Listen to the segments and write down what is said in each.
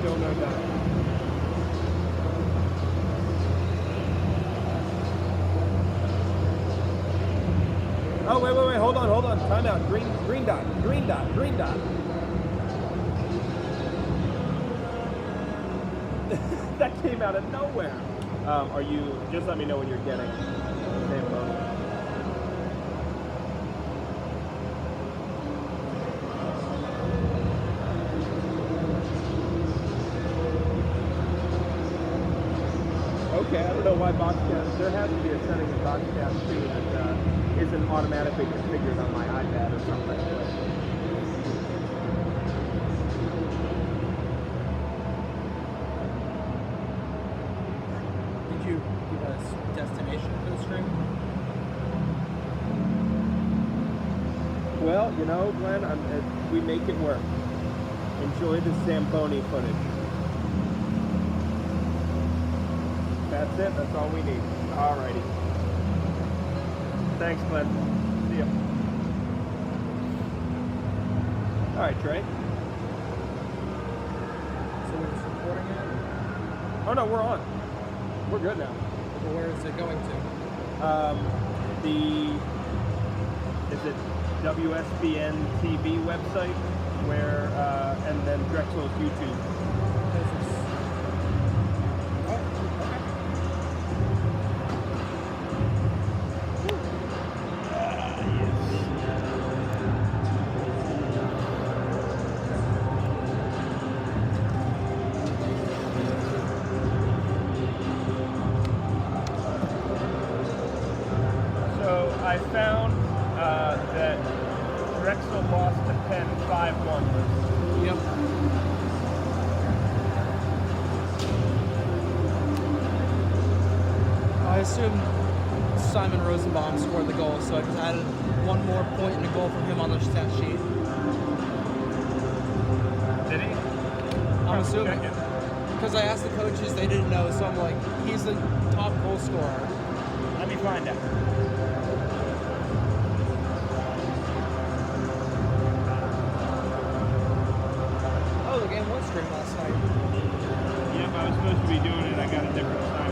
Still no done. Oh, wait, hold on. Time out. Green dot. That came out of nowhere. Are you, just let me know when you're getting Zamboni. Okay, I don't know why Boxcast, there has to be a setting in Boxcast too that isn't automatically configured on my iPad or something. Did you give us destination for the stream? Well, you know, Glenn, we make it work. Enjoy the Zamboni footage. That's it. That's all we need. Alrighty. Thanks, Glenn. See ya. All right, Trey. So we're just recording it? Oh no, we're on. We're good now. Well, where is it going to? Is it WSBN TV website where, and then Drexel's YouTube. I found that Drexel lost to Penn 5-1. Yep. I assume Simon Rosenbaum scored the goal, so I just added one more point and a goal from him on the stat sheet. Did he? I'm assuming. Because I asked the coaches, they didn't know, so I'm like, he's the top goal scorer. Let me find out. Oh, the game was streamed last night. Yep, I was supposed to be doing it. I got a different assignment.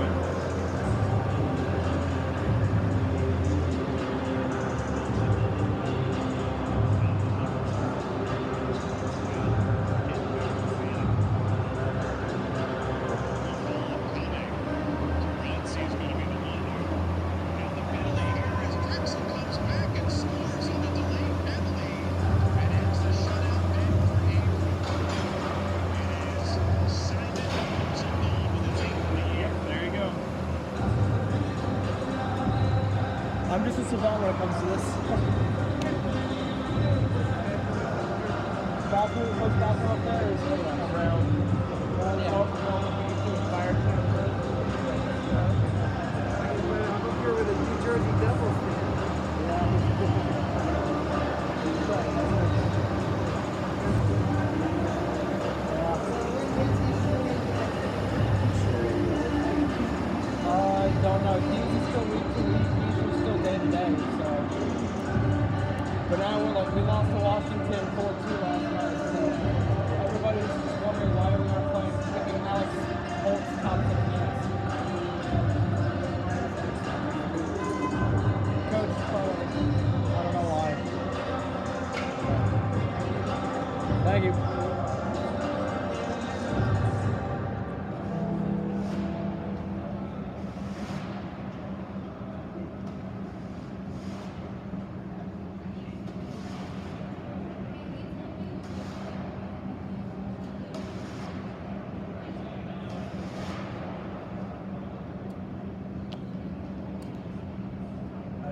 I'm just a savant when it comes to this. Bathroom, close bathroom up there, or is it around? Yeah. I'm up here with a New Jersey Devils fan. I don't know. He's still week to week. Day to day, so. But now we lost to Washington 4-2 last night, so everybody's just wondering why we aren't picking Alex Holt's top 10 minutes. Coach probably, I don't know why. Thank you.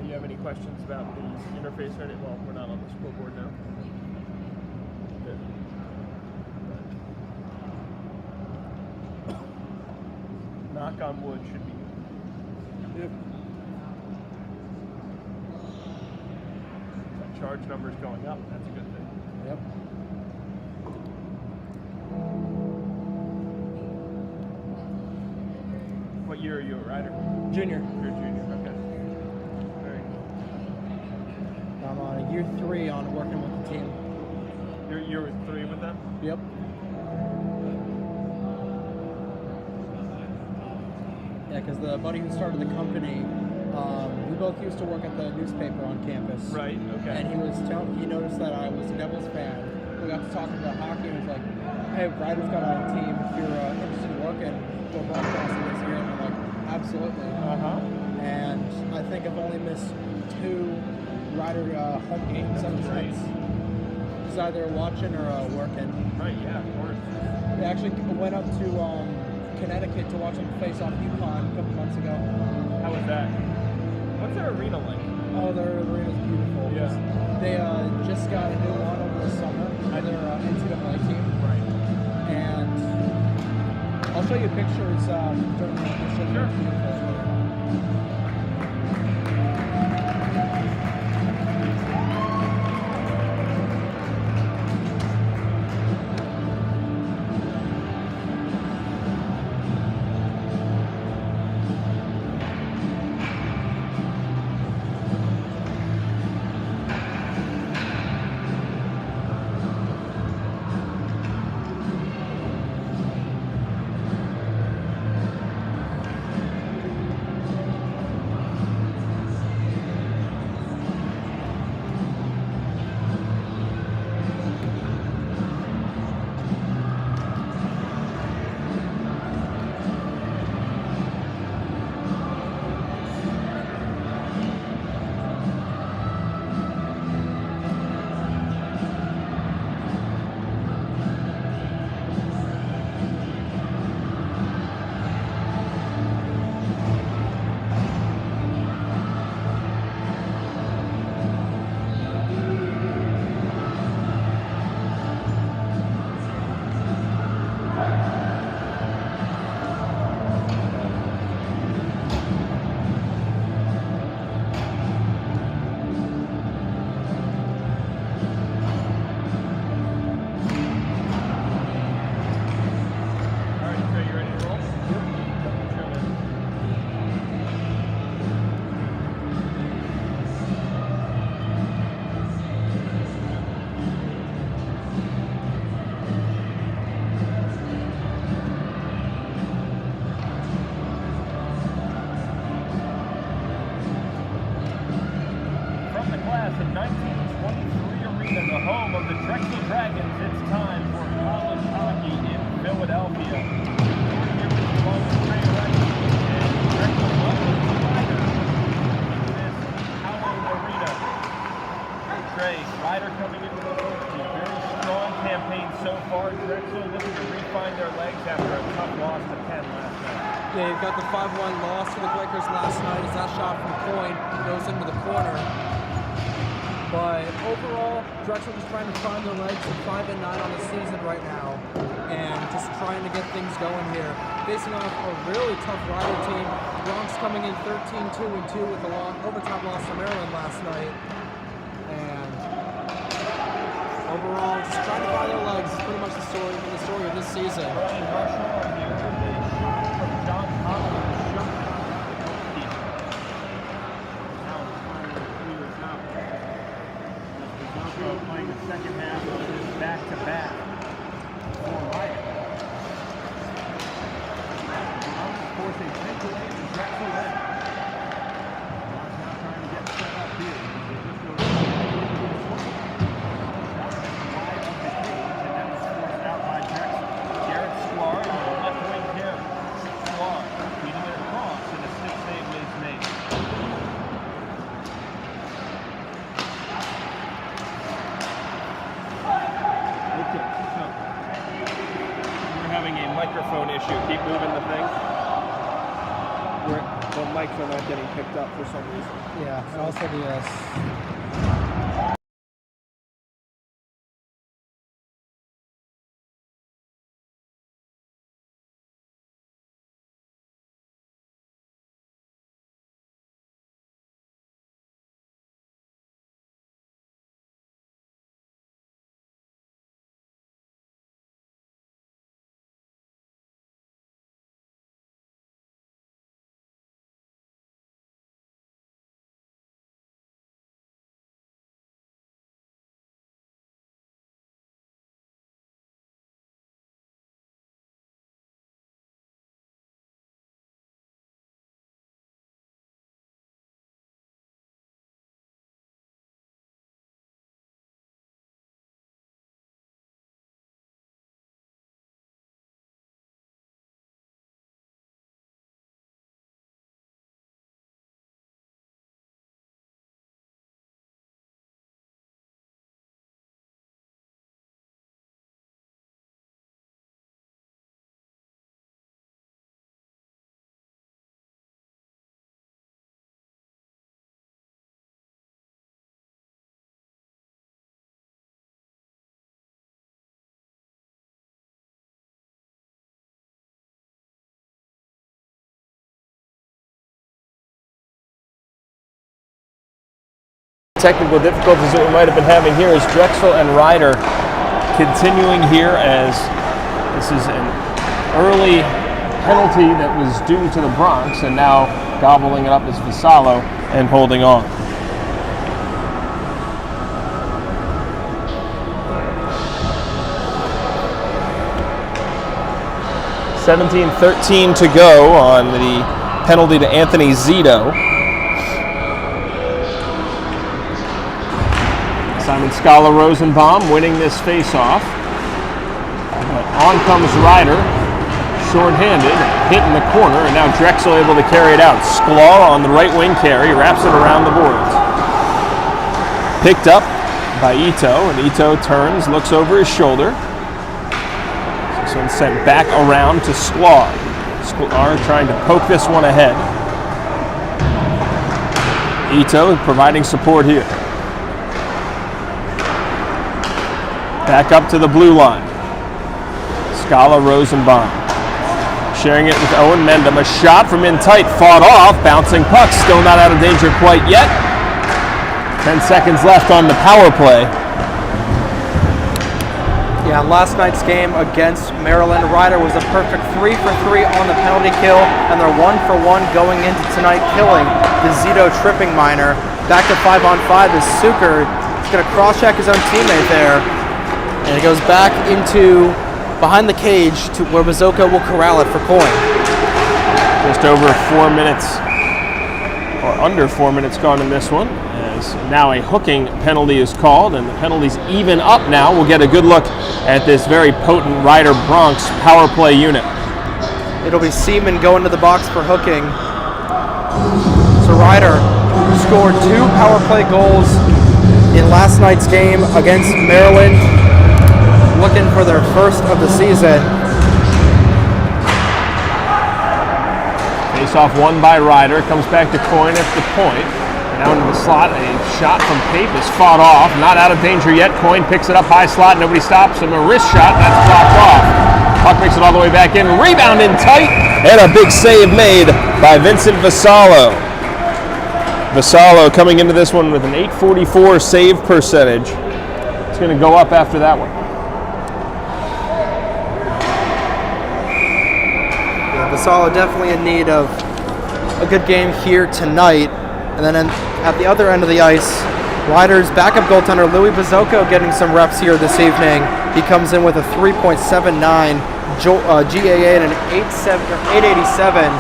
You have any questions about the interface or anything? Well, we're not on the scoreboard now. Good. Knock on wood should be good. Yep. That charge number's going up. That's a good thing. Yep. What year are you a rider? Junior. You're a junior. Okay. I'm on year 3 on working with the team. You're 3 with them? Yep. Yeah, because the buddy who started the company, we both used to work at the newspaper on campus. Right. Okay. And he noticed that I was a Devils fan. We got to talking about hockey, and he was like, "Hey, Ryder's got a team. If you're interested in working, go broadcasting this year." And I'm like, "Absolutely." And I think I've only missed 2 Ryder home games ever since. It's either watching or working. Right. Yeah. Of course. We actually went up to Connecticut to watch them face off UConn a couple months ago. How was that? What's their arena like? Oh, their arena's beautiful. Yeah. They just got a new one over the summer at their NCAA team. Right. And I'll show you pictures during the show. Sure. It's beautiful. The 1923 arena, the home of the Drexel Dragons. It's time for college hockey in Philadelphia. Here with the Boston Ray Rex and Drexel welcomes Ryder to this hallowed arena. Trey, Ryder coming into the first team. Very strong campaign so far. Drexel looking to re-find their legs after a tough loss to Penn last night. Yeah, you've got the 5-1 loss to the Quakers last night as that shot from point goes into the corner. But overall, Drexel just trying to find their legs at 5-9 on the season right now, and just trying to get things going here. Facing off a really tough Ryder team. Bronx coming in 13-2-2 with a long overtime loss to Maryland last night. And overall, just trying to find their legs is pretty much the story of this season. Brian Marshall here with a shot from John Collins. Playing the second half of this back-to-back for Ryder. Force a takeaway in the Drexel end. Now trying to get set up here. Wide of the cage, and that was forced out by Drexel. Garrett Sklar on the left wing here. Sklar feeding it across, and a stick save is made. Microphone issue. Keep moving the thing. The mics are not getting picked up for some reason. Yeah, and also the Technical difficulties that we might have been having here is Drexel and Ryder continuing here, as this is an early penalty that was due to the Bronx, and now gobbling it up is Vassallo and holding on. $17-13 to go on the penalty to Anthony Zito. Simon Scala Rosenbaum winning this face-off. But on comes Ryder, short-handed, hit in the corner, and now Drexel able to carry it out. Sklar on the right wing carry, wraps it around the boards. Picked up by Ito, and Ito turns, looks over his shoulder. This one sent back around to Sklar. Sklar trying to poke this one ahead. Ito providing support here. Back up to the blue line. Scala Rosenbaum. Sharing it with Owen Mendham. A shot from in tight, fought off. Bouncing puck, still not out of danger quite yet. 10 seconds left on the power play. Yeah, last night's game against Maryland, Ryder was a perfect 3 for 3 on the penalty kill, and they're 1 for 1 going into tonight, killing the Zito tripping minor. Back to 5-on-5 is Suker. He's going to cross-check his own teammate there. And it goes back into behind the cage to where Bazzoka will corral it for Coyne. Just over 4 minutes, or under 4 minutes gone in this one, as now a hooking penalty is called, and the penalty's even up now. We'll get a good look at this very potent Ryder Bronx power play unit. It'll be Seaman going to the box for hooking. So Ryder scored 2 power play goals in last night's game against Maryland, looking for their first of the season. Face-off won by Ryder, comes back to Coyne at the point. Now into the slot, a shot from Pape is fought off, not out of danger yet. Coyne picks it up high slot, nobody stops him. A wrist shot, that's blocked off. Puck makes it all the way back in, rebound in tight, and a big save made by Vincent Vassallo. Vassallo coming into this one with an .844 save percentage. It's going to go up after that one. Vassallo definitely in need of a good game here tonight. And then at the other end of the ice, Ryder's backup goaltender Louis Bazzoka getting some reps here this evening. He comes in with a 3.79 GAA and an 887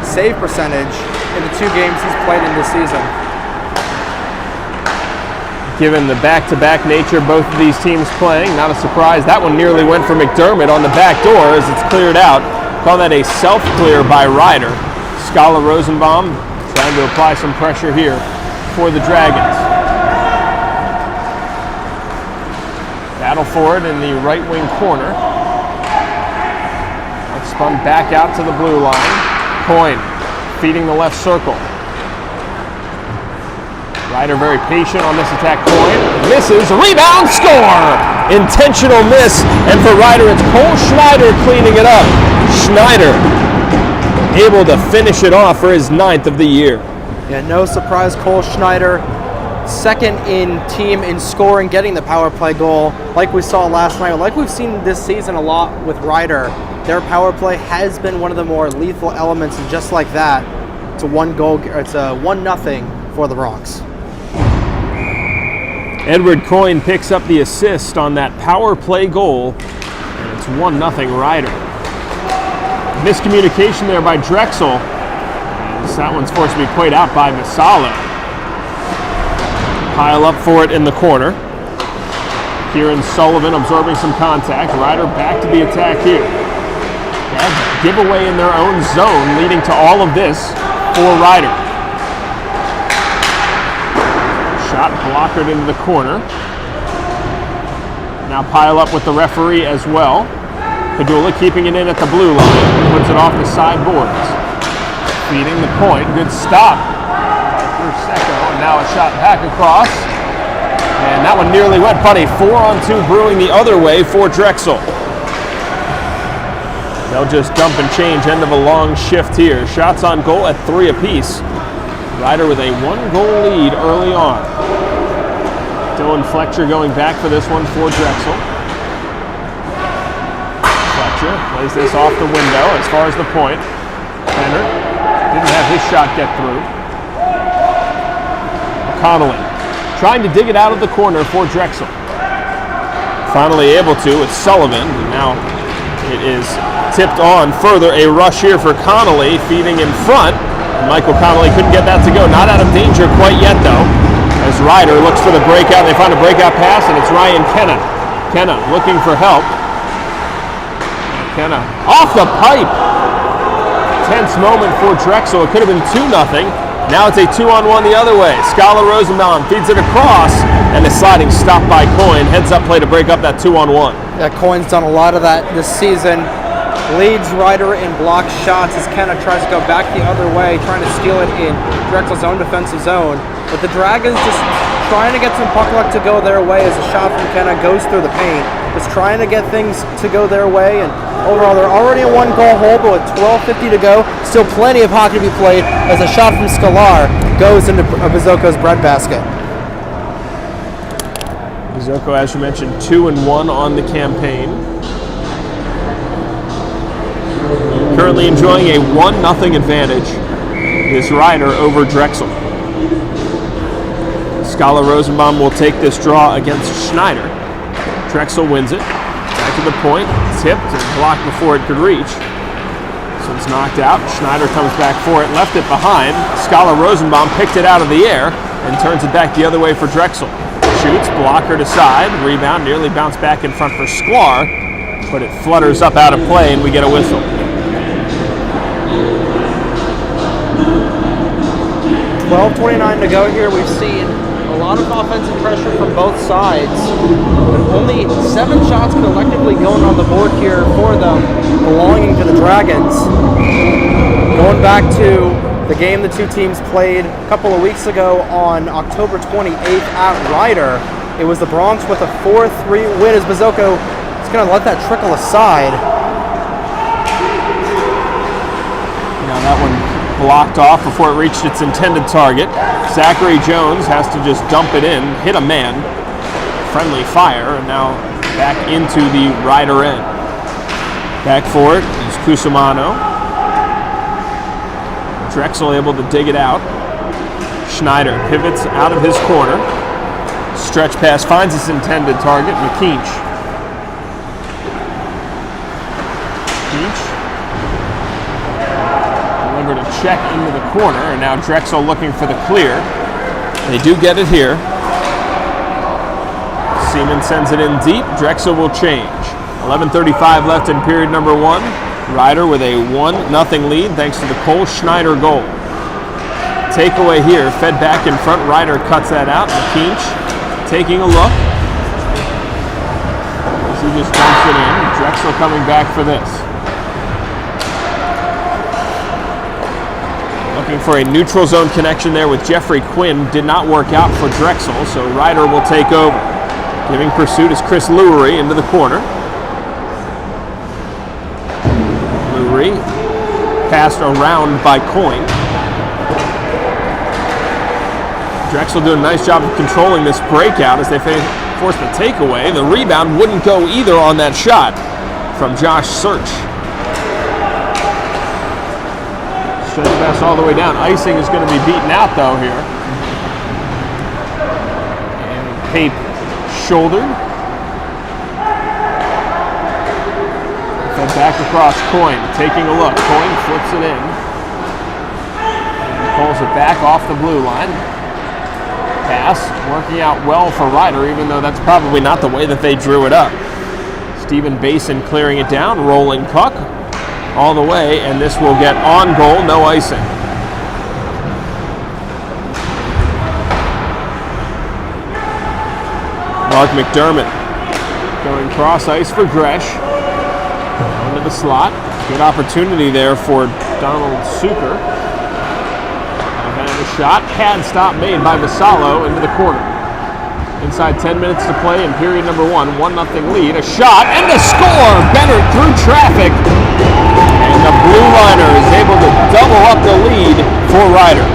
save percentage in the 2 games he's played in this season. Given the back-to-back nature of both of these teams playing, not a surprise. That one nearly went for McDermott on the back door as it's cleared out. Call that a self-clear by Ryder. Scala Rosenbaum trying to apply some pressure here for the Dragons. Battle for it in the right wing corner. It's spun back out to the blue line. Coyne feeding the left circle. Ryder very patient on this attack. Coyne misses, rebound, score! Intentional miss, and for Ryder it's Cole Schneider cleaning it up. Schneider able to finish it off for his 9th of the year. Yeah, no surprise, Cole Schneider, second in team in scoring, getting the power play goal. Like we saw last night, like we've seen this season a lot with Ryder, their power play has been one of the more lethal elements, and just like that, it's a 1-0 for the Bronx. Edward Coyne picks up the assist on that power play goal, and it's 1-0 Ryder. Miscommunication there by Drexel. That one's forced to be played out by Vassallo. Pile up for it in the corner. Kieran Sullivan absorbing some contact. Ryder back to the attack here. Giveaway in their own zone, leading to all of this for Ryder. Shot blockered into the corner. Now pile up with the referee as well. Padula keeping it in at the blue line. Puts it off the side boards. Feeding the point. Good stop by Prosecco. And now a shot back across. And that one nearly went funny. 4-on-2 brewing the other way for Drexel. They'll just dump and change. End of a long shift here. Shots on goal at 3 apiece. Ryder with a 1-goal lead early on. Dylan Fletcher going back for this one for Drexel. Fletcher plays this off the window as far as the point. Leonard didn't have his shot get through. Connolly trying to dig it out of the corner for Drexel. Finally able to with Sullivan. And now it is tipped on further. A rush here for Connolly, feeding in front. Michael Connolly couldn't get that to go. Not out of danger quite yet, though, as Ryder looks for the breakout. They find a breakout pass, and it's Ryan Kenna. Kenna looking for help. Kenna off the pipe. Tense moment for Drexel. It could have been 2-0. Now it's a 2-on-1 the other way. Scala Rosenbaum feeds it across, and a sliding stop by Coyne. Heads up play to break up that 2-on-1. Yeah, Coyne's done a lot of that this season. Leads Ryder in block shots as Kenna tries to go back the other way, trying to steal it in Drexel's own defensive zone. But the Dragons just trying to get some puck luck to go their way as a shot from Kenna goes through the paint. Just trying to get things to go their way, and overall they're already a 1-goal hole, but with 12:50 to go, still plenty of hockey to be played as a shot from Scalar goes into Bizoko's breadbasket. Bizoko, as you mentioned, 2-1 on the campaign. Currently enjoying a 1-0 advantage is Ryder over Drexel. Scala Rosenbaum will take this draw against Schneider. Drexel wins it. Back to the point, tipped and blocked before it could reach. So it's knocked out. Schneider comes back for it, left it behind. Scala Rosenbaum picked it out of the air and turns it back the other way for Drexel. Shoots, blocker to side, rebound, nearly bounced back in front for Sklar, but it flutters up out of play and we get a whistle. 12:29 to go here. We've seen a lot of offensive pressure from both sides, but only 7 shots collectively going on the board here for them, belonging to the Dragons. Going back to the game the two teams played a couple of weeks ago on October 28th at Ryder, it was the Bronx with a 4-3 win as Bizoko is going to let that trickle aside. Now that one blocked off before it reached its intended target. Zachary Jones has to just dump it in, hit a man. Friendly fire, and now back into the Ryder end. Back for it is Cusimano. Drexel able to dig it out. Schneider pivots out of his corner. Stretch pass finds its intended target, McKeach. Delivered a check into the corner, and now Drexel looking for the clear. They do get it here. Seaman sends it in deep. Drexel will change. 11:35 left in period number 1. Ryder with a 1-0 lead thanks to the Cole Schneider goal. Takeaway here, fed back in front. Ryder cuts that out. McKeach taking a look. As he just dumps it in. Drexel coming back for this. Looking for a neutral zone connection there with Jeffrey Quinn. Did not work out for Drexel, so Ryder will take over. Giving pursuit is Chris Lurie into the corner. Lurie passed around by Coyne. Drexel doing a nice job of controlling this breakout as they force the takeaway. The rebound wouldn't go either on that shot from Josh Search. Stretch pass all the way down. Icing is going to be beaten out though here. And Pape shouldered. Fed back across Coyne, taking a look. Coyne flips it in. And pulls it back off the blue line. Pass working out well for Ryder, even though that's probably not the way that they drew it up. Stephen Basin clearing it down, rolling puck all the way, and this will get on goal, no icing. Mark McDermott going cross ice for Gresh. Into the slot. Good opportunity there for Donald Suker. And a shot, pad stop made by Vassallo into the corner. Inside 10 minutes to play in period number 1, 1-0 lead. A shot and a score! Bennett through traffic. And the blue liner is able to double up the lead for Ryder.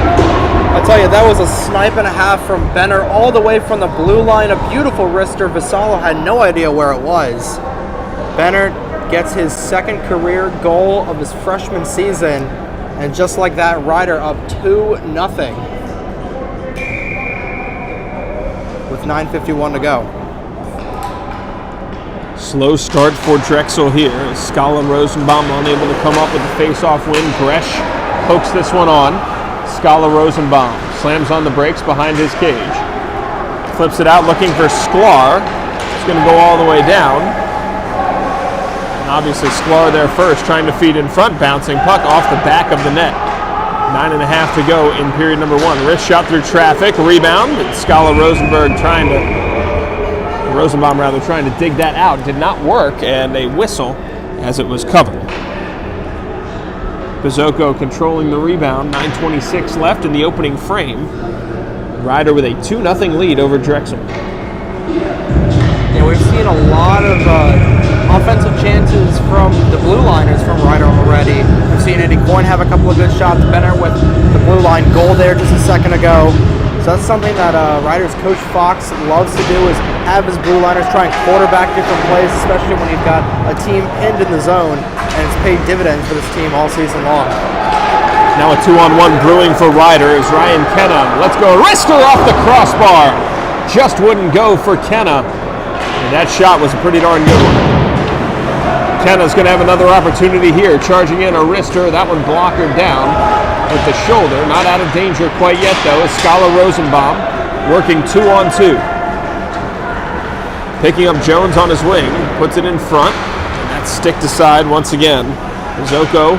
I tell you, that was a snipe and a half from Benner all the way from the blue line. A beautiful wrister. Vassallo had no idea where it was. Benner gets his second career goal of his freshman season, and just like that, Ryder up 2-0 with 9:51 to go. Slow start for Drexel here. Scala Rosenbaum unable to come up with the face-off win. Gresh pokes this one on. Scala Rosenbaum slams on the brakes behind his cage. Flips it out looking for Sklar. It's going to go all the way down. And obviously Sklar there first, trying to feed in front, bouncing puck off the back of the net. 9.5 to go in period number 1. Wrist shot through traffic, rebound, and Scala Rosenbaum trying to dig that out. Did not work, and a whistle as it was covered. Bizocco controlling the rebound, 9:26 left in the opening frame. Ryder with a 2-0 lead over Drexel. Yeah, we've seen a lot of offensive chances from the blue liners from Ryder already. We've seen Eddie Coyne have a couple of good shots. Benner with the blue line goal there just a second ago. So that's something that Ryder's coach Fox loves to do, is have his blue liners try and quarterback different plays, especially when you've got a team pinned in the zone, and it's paid dividends for this team all season long. Now a 2-on-1 brewing for Ryder is Ryan Kenna. Let's go. Wrister off the crossbar. Just wouldn't go for Kenna. And that shot was a pretty darn good one. Kenna's going to have another opportunity here. Charging in a wrister. That one blockered down with the shoulder. Not out of danger quite yet, though, is Scala Rosenbaum working 2-on-2. Picking up Jones on his wing. Puts it in front. And that's sticked aside once again. Bizocco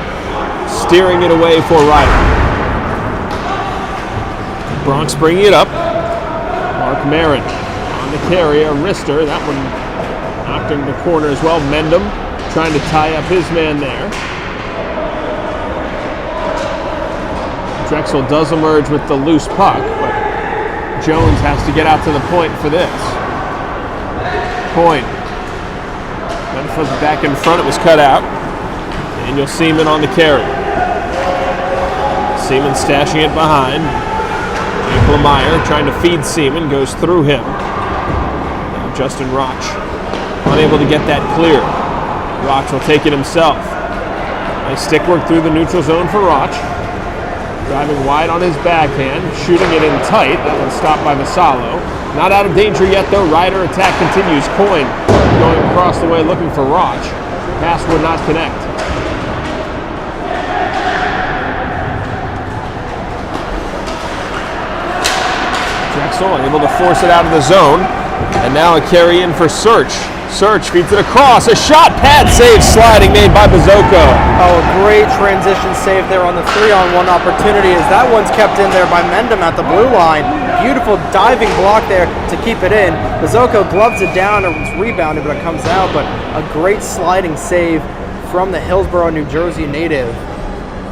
steering it away for Ryder. Bronx bringing it up. Mark Marin on the carry, a wrister. That one knocked in the corner as well. Mendham trying to tie up his man there. Drexel does emerge with the loose puck, but Jones has to get out to the point for this. Point. Then flips it back in front. It was cut out. Daniel Seaman on the carry. Seaman stashing it behind. Jake Lemire trying to feed Seaman, goes through him. Now Justin Roch unable to get that clear. Roch will take it himself. Nice stick work through the neutral zone for Roch. Driving wide on his backhand, shooting it in tight. That one's stopped by Vassallo. Not out of danger yet though. Ryder attack continues. Coyne going across the way looking for Roch. Pass would not connect. Drexel able to force it out of the zone. And now a carry in for Search. Search feeds it across. A shot, pad save, sliding made by Bizocco. Oh, a great transition save there on the 3-on-1 opportunity, as that one's kept in there by Mendham at the blue line. Beautiful diving block there to keep it in. Bizocco gloves it down, and it's rebounded, but it comes out. But a great sliding save from the Hillsborough, New Jersey native.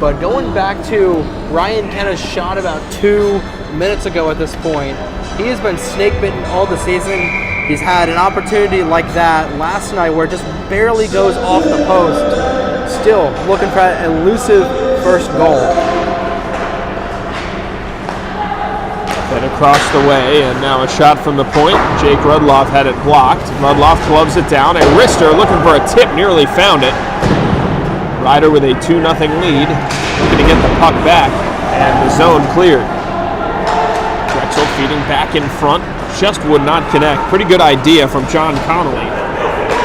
But going back to Ryan Kenna's shot about 2 minutes ago at this point, he has been snake bitten all the season. He's had an opportunity like that last night where it just barely goes off the post. Still looking for that elusive first goal. Then across the way, and now a shot from the point. Jake Rudloff had it blocked. Rudloff gloves it down. A wrister looking for a tip, nearly found it. Ryder with a 2-0 lead, looking to get the puck back, and the zone cleared. Drexel feeding back in front, just would not connect. Pretty good idea from John Connolly.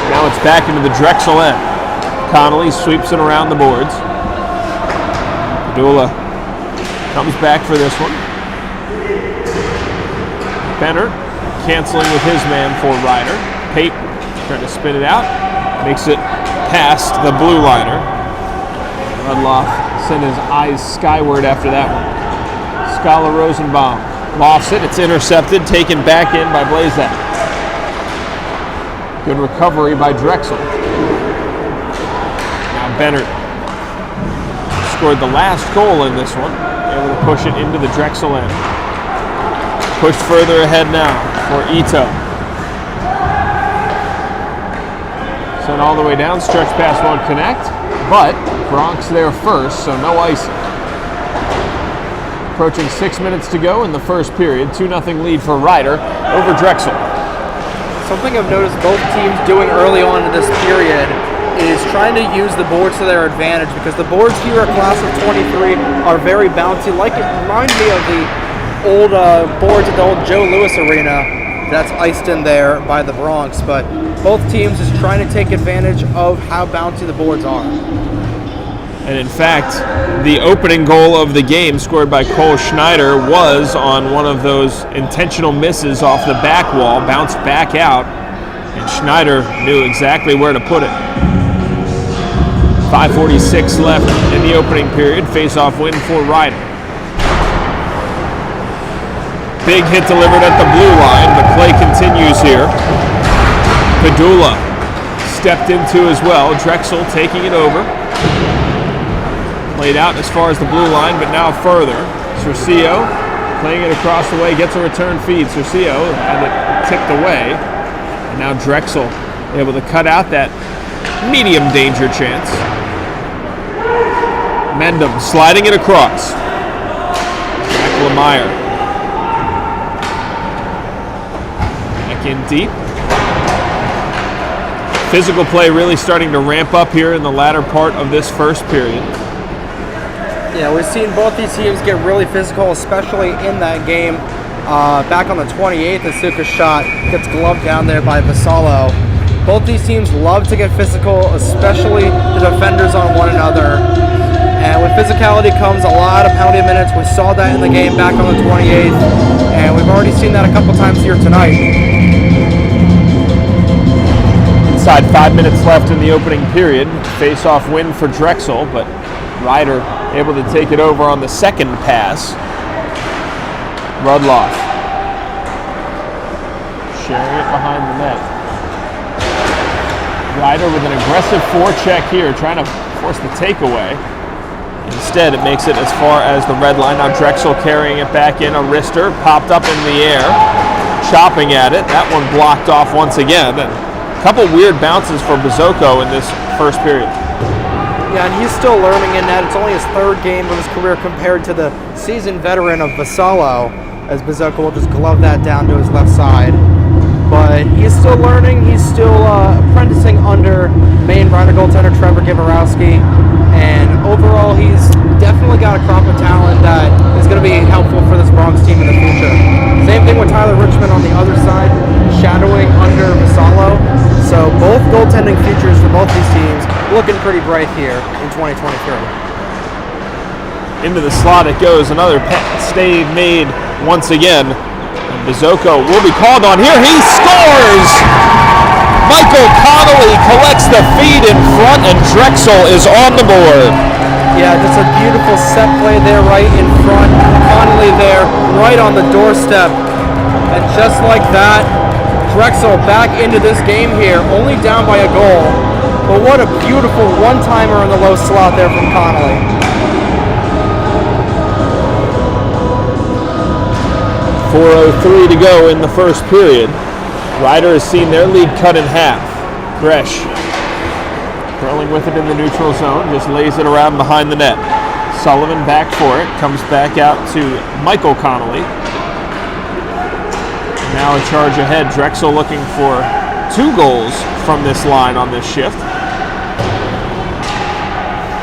Now it's back into the Drexel end. Connolly sweeps it around the boards. Padula comes back for this one. Benner canceling with his man for Ryder. Pape trying to spin it out. Makes it past the blue liner. Rudloff sent his eyes skyward after that one. Scala Rosenbaum lofts it. It's intercepted, taken back in by Blazak. Good recovery by Drexel. Now Benner scored the last goal in this one. Able to push it into the Drexel end. Pushed further ahead now for Ito. Sent all the way down, stretch pass won't connect, but Bronx there first, so no icing. Approaching 6 minutes to go in the first period. 2-0 lead for Ryder over Drexel. Something I've noticed both teams doing early on in this period is trying to use the boards to their advantage, because the boards here at Class of 23 are very bouncy. Like, it reminds me of the old boards at the old Joe Louis Arena that's iced in there by the Bronx. But both teams is trying to take advantage of how bouncy the boards are. And in fact, the opening goal of the game, scored by Cole Schneider, was on one of those intentional misses off the back wall, bounced back out, and Schneider knew exactly where to put it. 5:46 left in the opening period. Face-off win for Ryder. Big hit delivered at the blue line, but play continues here. Padula stepped into as well. Drexel taking it over. Laid out as far as the blue line, but now further. Cercio playing it across the way, gets a return feed. Cercio had it tipped away. And now Drexel able to cut out that medium danger chance. Mendham sliding it across. Back Lemire. Back in deep. Physical play really starting to ramp up here in the latter part of this first period. Yeah, we've seen both these teams get really physical, especially in that game. Back on the 28th, Asuka's shot gets gloved down there by Vassallo. Both these teams love to get physical, especially the defenders on one another. And with physicality comes a lot of penalty minutes. We saw that in the game back on the 28th, and we've already seen that a couple times here tonight. Inside 5 minutes left in the opening period. Face-off win for Drexel, but Ryder able to take it over on the second pass. Rudloff sharing it behind the net. Ryder with an aggressive forecheck here, trying to force the takeaway. Instead, it makes it as far as the red line. Now Drexel carrying it back in. A wrister popped up in the air, chopping at it. That one blocked off once again. And a couple weird bounces for Bizocco in this first period. Yeah, and he's still learning in that. It's only his third game of his career compared to the seasoned veteran of Vassallo, as Bizocco will just glove that down to his left side. But he's still learning. He's still apprenticing under main Ryder goaltender Trevor Givorowski. And overall, he's definitely got a crop of talent that is going to be helpful for this Bronx team in the future. Same thing with Tyler Richmond on the other side, shadowing under Vassallo. So both goaltending futures for both these teams looking pretty bright here in 2023. Into the slot it goes. Another stave made once again. And Bizocco will be called on here. He scores! Michael Connolly collects the feed in front, and Drexel is on the board. Yeah, just a beautiful set play there right in front. Connolly there, right on the doorstep. And just like that, Drexel back into this game here, only down by a goal. But what a beautiful one-timer in the low slot there from Connolly. .403 to go in the first period. Ryder has seen their lead cut in half. Gresh curling with it in the neutral zone, just lays it around behind the net. Sullivan back for it, comes back out to Michael Connolly. Now a charge ahead. Drexel looking for 2 goals from this line on this shift.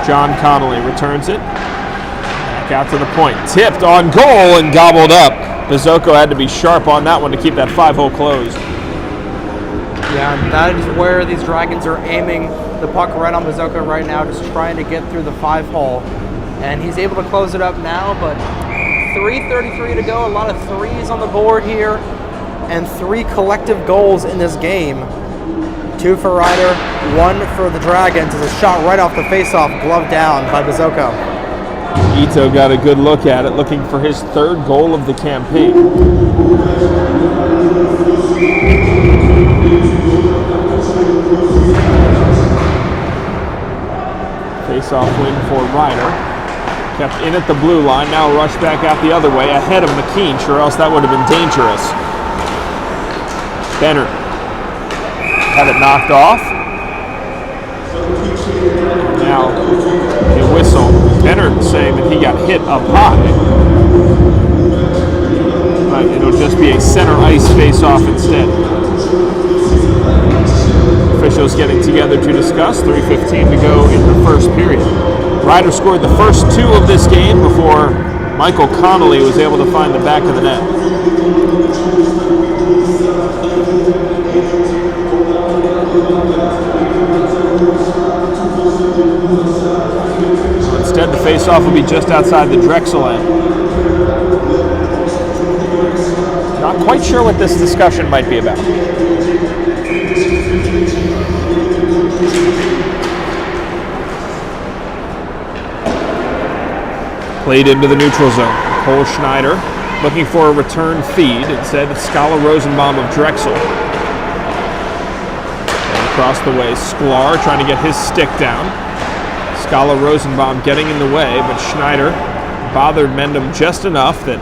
John Connolly returns it. Back out to the point. Tipped on goal and gobbled up. Bizocco had to be sharp on that one to keep that 5-hole closed. Yeah, that is where these Dragons are aiming the puck right on Bizocco right now, just trying to get through the 5-hole. And he's able to close it up now, but 3:33 to go. A lot of threes on the board here, and 3 collective goals in this game. 2 for Ryder, 1 for the Dragons. Is a shot right off the faceoff, gloved down by Bizocco. Ito got a good look at it, looking for his 3rd goal of the campaign. Face-off win for Ryder. Kept in at the blue line, now rush back out the other way, ahead of McKean, or else that would have been dangerous. Benner had it knocked off. Now a whistle. Benner saying that he got hit up high. But it'll just be a center ice face-off instead. Officials getting together to discuss. 3:15 to go in the first period. Ryder scored the first 2 of this game before Michael Connolly was able to find the back of the net. Instead, the face-off will be just outside the Drexel end. Not quite sure what this discussion might be about. Played into the neutral zone. Cole Schneider looking for a return feed. Instead, it's Scala Rosenbaum of Drexel. And across the way, Sklar trying to get his stick down. Scala Rosenbaum getting in the way, but Schneider bothered Mendham just enough that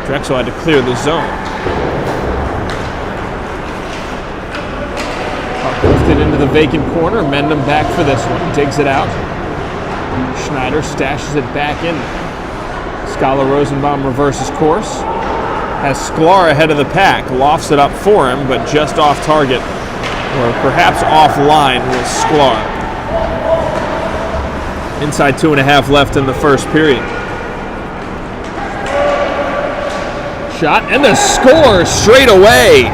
Drexel had to clear the zone. Lifted into the vacant corner. Mendham back for this one. Digs it out. Schneider stashes it back in. Scala Rosenbaum reverses course. Has Sklar ahead of the pack. Lofts it up for him, but just off target. Or perhaps offline with Sklar. Inside 2.5 left in the first period. Shot and the score straight away.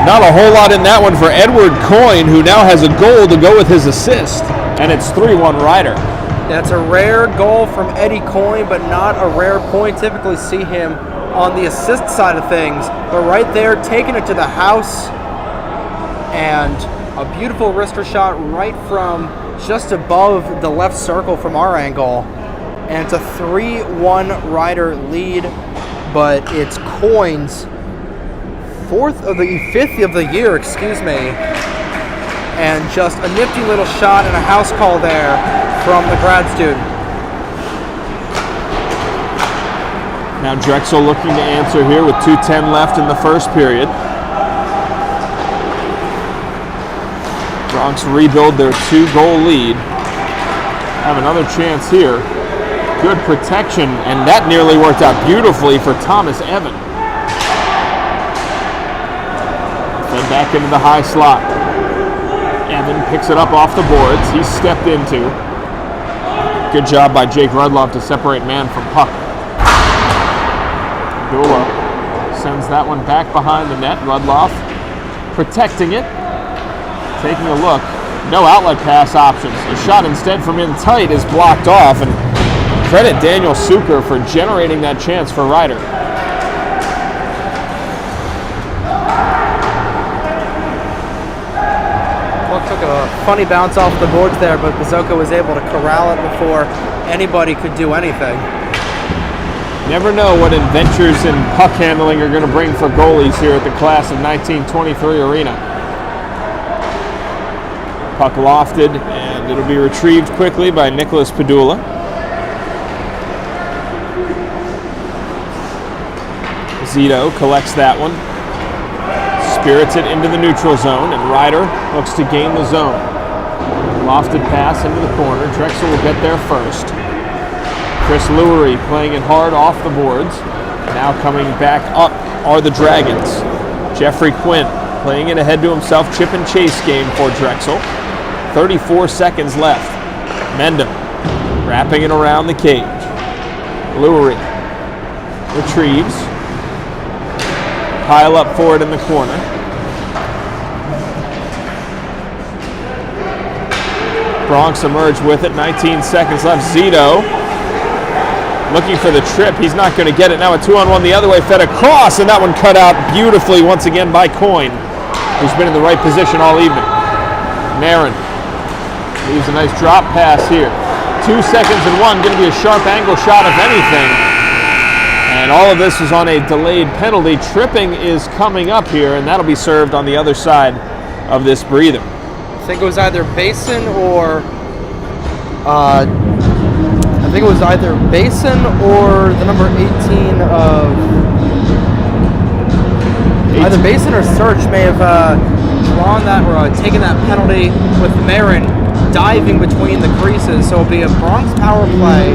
Not a whole lot in that one for Edward Coyne, who now has a goal to go with his assist. And it's 3-1 Ryder. That's a rare goal from Eddie Coyne, but not a rare point. Typically see him on the assist side of things. But right there, taking it to the house. And a beautiful wrister shot right from just above the left circle from our angle. And it's a 3-1 Ryder lead. But it's Coyne's fifth of the year, and just a nifty little shot and a house call there from the grad student. Now Drexel looking to answer here with 2:10 left in the first period. Bronx rebuild their 2-goal lead. Have another chance here. Good protection, and that nearly worked out beautifully for Thomas Evan. Then back into the high slot. Evan picks it up off the boards. He's stepped into. Good job by Jake Rudloff to separate man from puck. Dula sends that one back behind the net. Rudloff protecting it. Taking a look. No outlet pass options. A shot instead from in tight is blocked off, and credit Daniel Suker for generating that chance for Ryder. Puck took a funny bounce off the boards there, but Bazzoka was able to corral it before anybody could do anything. Never know what adventures in puck handling are going to bring for goalies here at the class of 1923 arena. Puck lofted, and it'll be retrieved quickly by Nicholas Padula. Zito collects that one, spirits it into the neutral zone, and Ryder looks to gain the zone. Lofted pass into the corner. Drexel will get there first. Chris Lurie playing it hard off the boards. Now coming back up are the Dragons. Jeffrey Quinn playing it ahead to himself. Chip and chase game for Drexel. 34 seconds left. Mendham wrapping it around the cage. Lurie retrieves. Pile up for it in the corner. Bronx emerge with it. 19 seconds left. Zito looking for the trip. He's not going to get it. Now a 2-on-1 the other way. Fed across, and that one cut out beautifully once again by Coyne, who's been in the right position all evening. Marin leaves a nice drop pass here. 2 seconds and one. Going to be a sharp angle shot if anything. And all of this is on a delayed penalty. Tripping is coming up here, and that'll be served on the other side of this breather. I think it was either Basin or the number 18 of either Basin or Search may have drawn that or taken that penalty with Marin diving between the creases. So it'll be a Bronx power play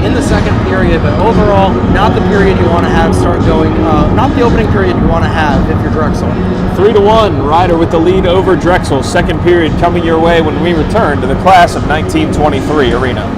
in the second period, but overall, not the period you want to have start going, not the opening period you want to have if you're Drexel. 3-1, Rider with the lead over Drexel. Second period coming your way when we return to the class of 1923 arena.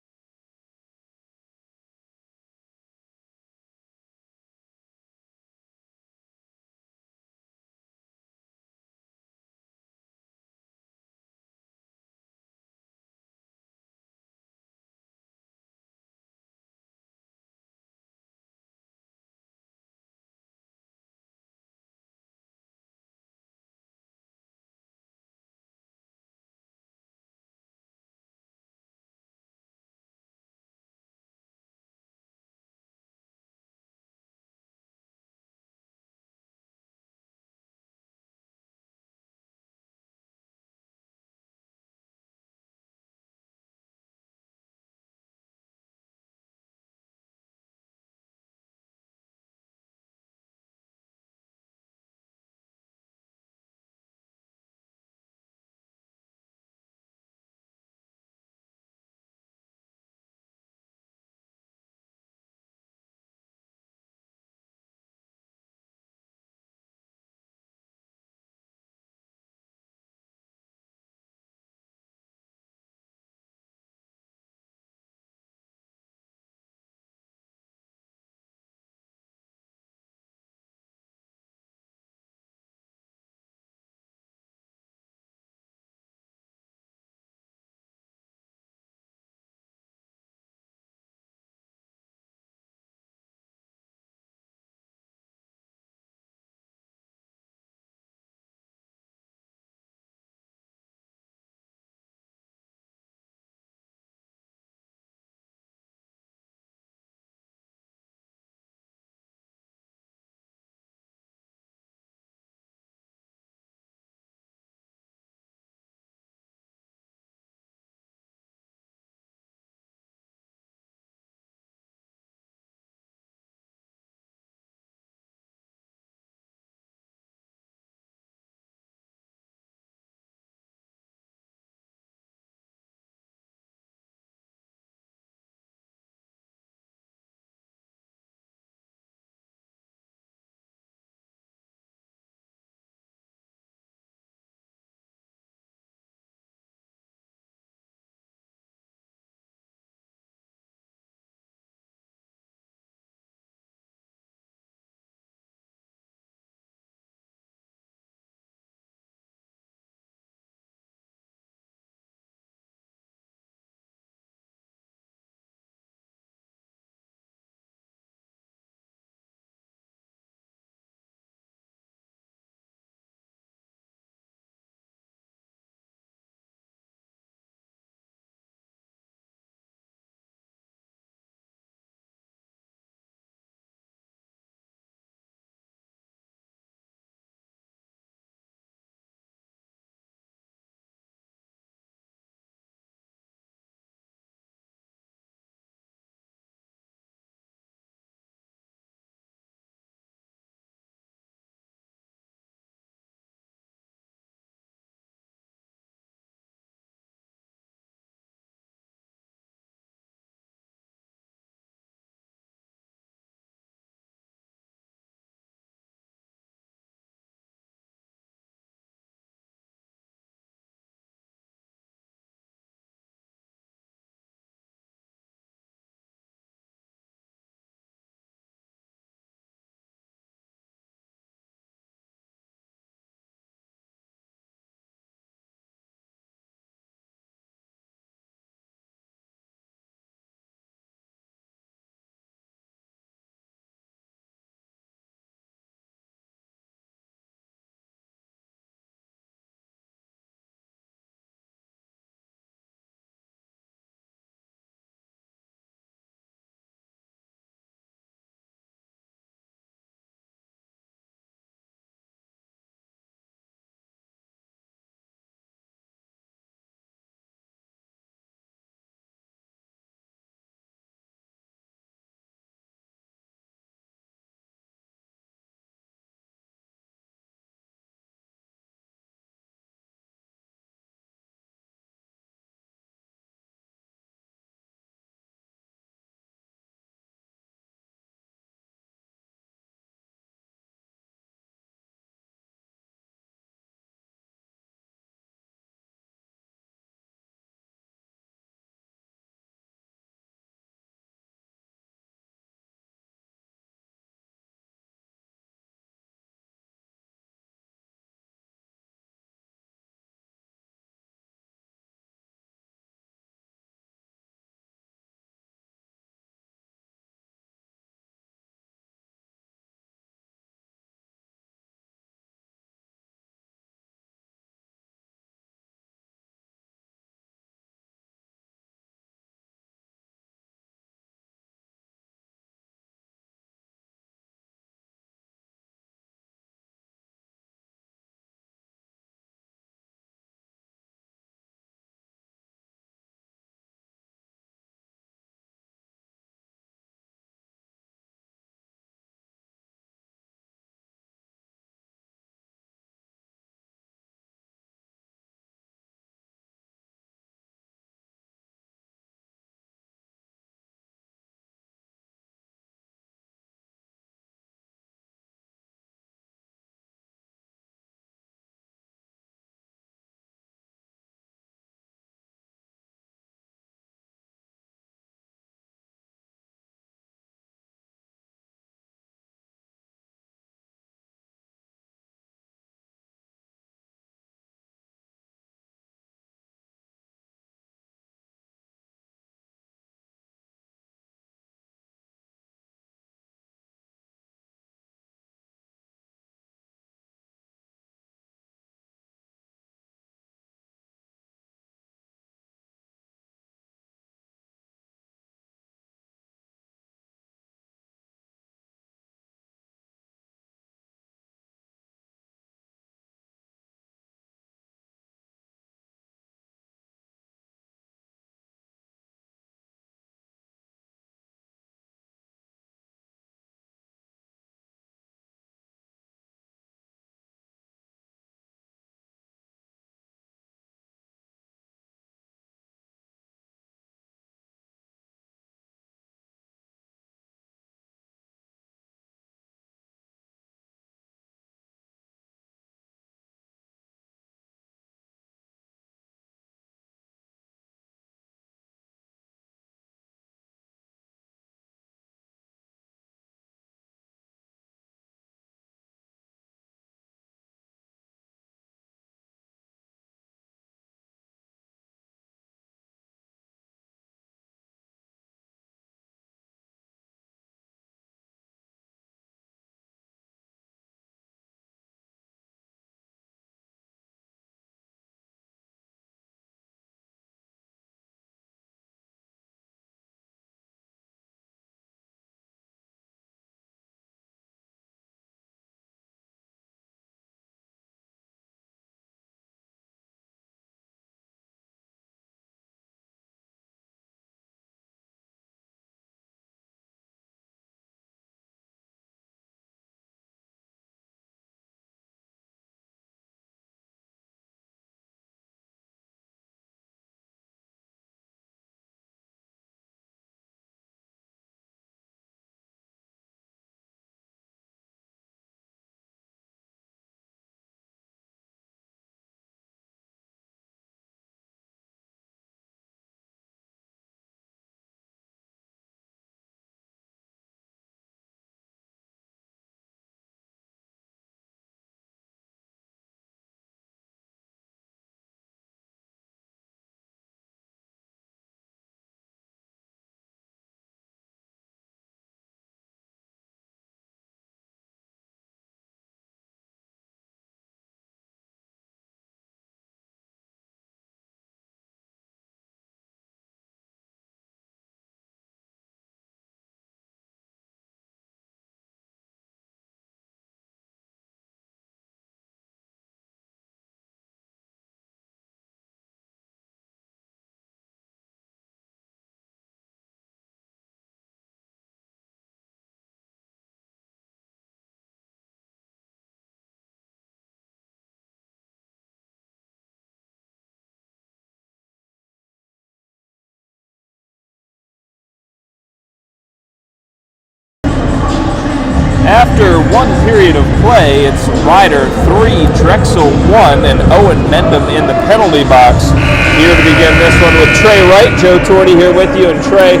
after one period of play, it's Ryder 3, Drexel 1, and Owen Mendham in the penalty box. Here to begin this one with Trey Wright. Joe Torty here with you. And Trey,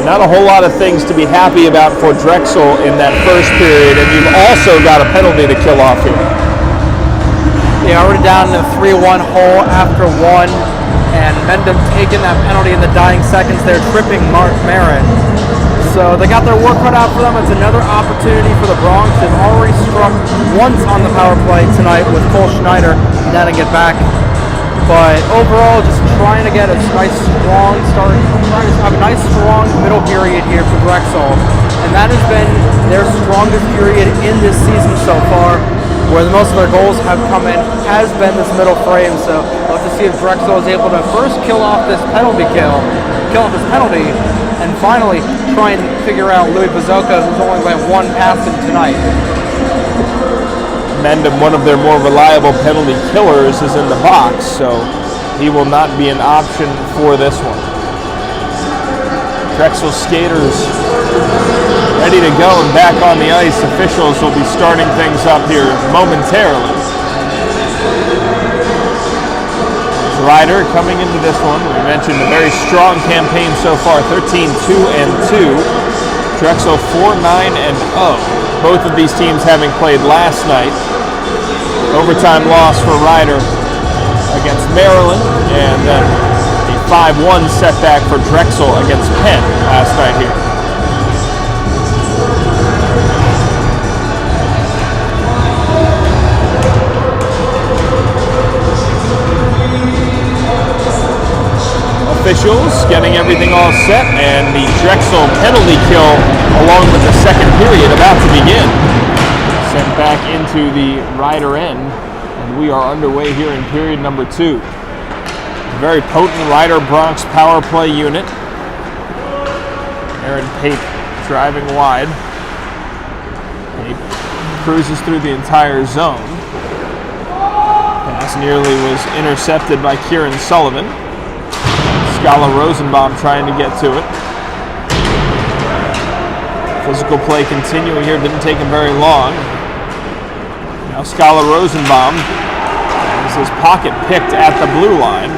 not a whole lot of things to be happy about for Drexel in that first period, and you've also got a penalty to kill off here. Yeah, already down in the 3-1 hole after one, and Mendham taking that penalty in the dying seconds there, tripping Mark Marin. So they got their work cut out for them. It's another opportunity for the Bronx. They've already struck once on the power play tonight with Cole Schneider netting it back. But overall, just trying to get a nice strong start, trying to have a nice strong middle period here for Drexel. And that has been their strongest period in this season so far, where the most of their goals have come in, has been this middle frame. So we'll have to see if Drexel is able to first kill off this penalty, and finally try and figure out Louis Bazoka, who's only by one passing tonight. Mendham, one of their more reliable penalty killers, is in the box, so he will not be an option for this one. Drexel skaters ready to go and back on the ice. Officials will be starting things up here momentarily. Ryder coming into this one. We mentioned a very strong campaign so far, 13-2-2. Drexel 4-9-0. Both of these teams having played last night. Overtime loss for Ryder against Maryland, and then a 5-1 setback for Drexel against Penn last night here. Officials getting everything all set, and the Drexel penalty kill along with the second period about to begin. Sent back into the Ryder end, and we are underway here in period number 2. A very potent Ryder Bronx power play unit. Aaron Pape driving wide. Pape cruises through the entire zone. Pass nearly was intercepted by Kieran Sullivan. Scala Rosenbaum trying to get to it. Physical play continuing here, didn't take him very long. Now Scala Rosenbaum has his pocket picked at the blue line.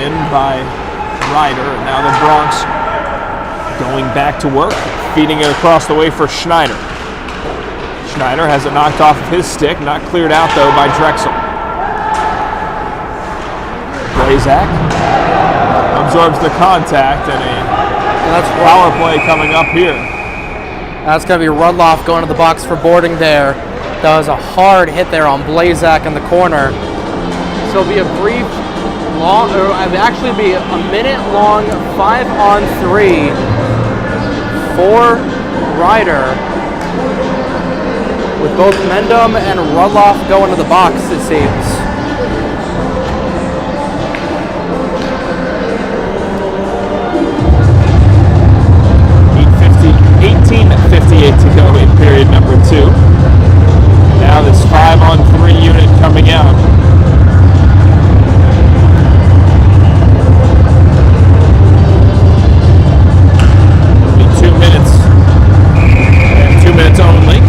In by Ryder, and now the Bronx going back to work, feeding it across the way for Schneider. Schneider has it knocked off of his stick, not cleared out though by Drexel. Blazak absorbs the contact, and that's power play coming up here. That's going to be Rudloff going to the box for boarding there. That was a hard hit there on Blazak in the corner. So it'll be a brief, actually be a minute-long 5-on-3 for Ryder, with both Mendham and Rudloff going to the box, it seems. 18:58 to go in period number 2. Now this 5-on-3 unit coming out. Only 2 minutes. And 2 minutes only.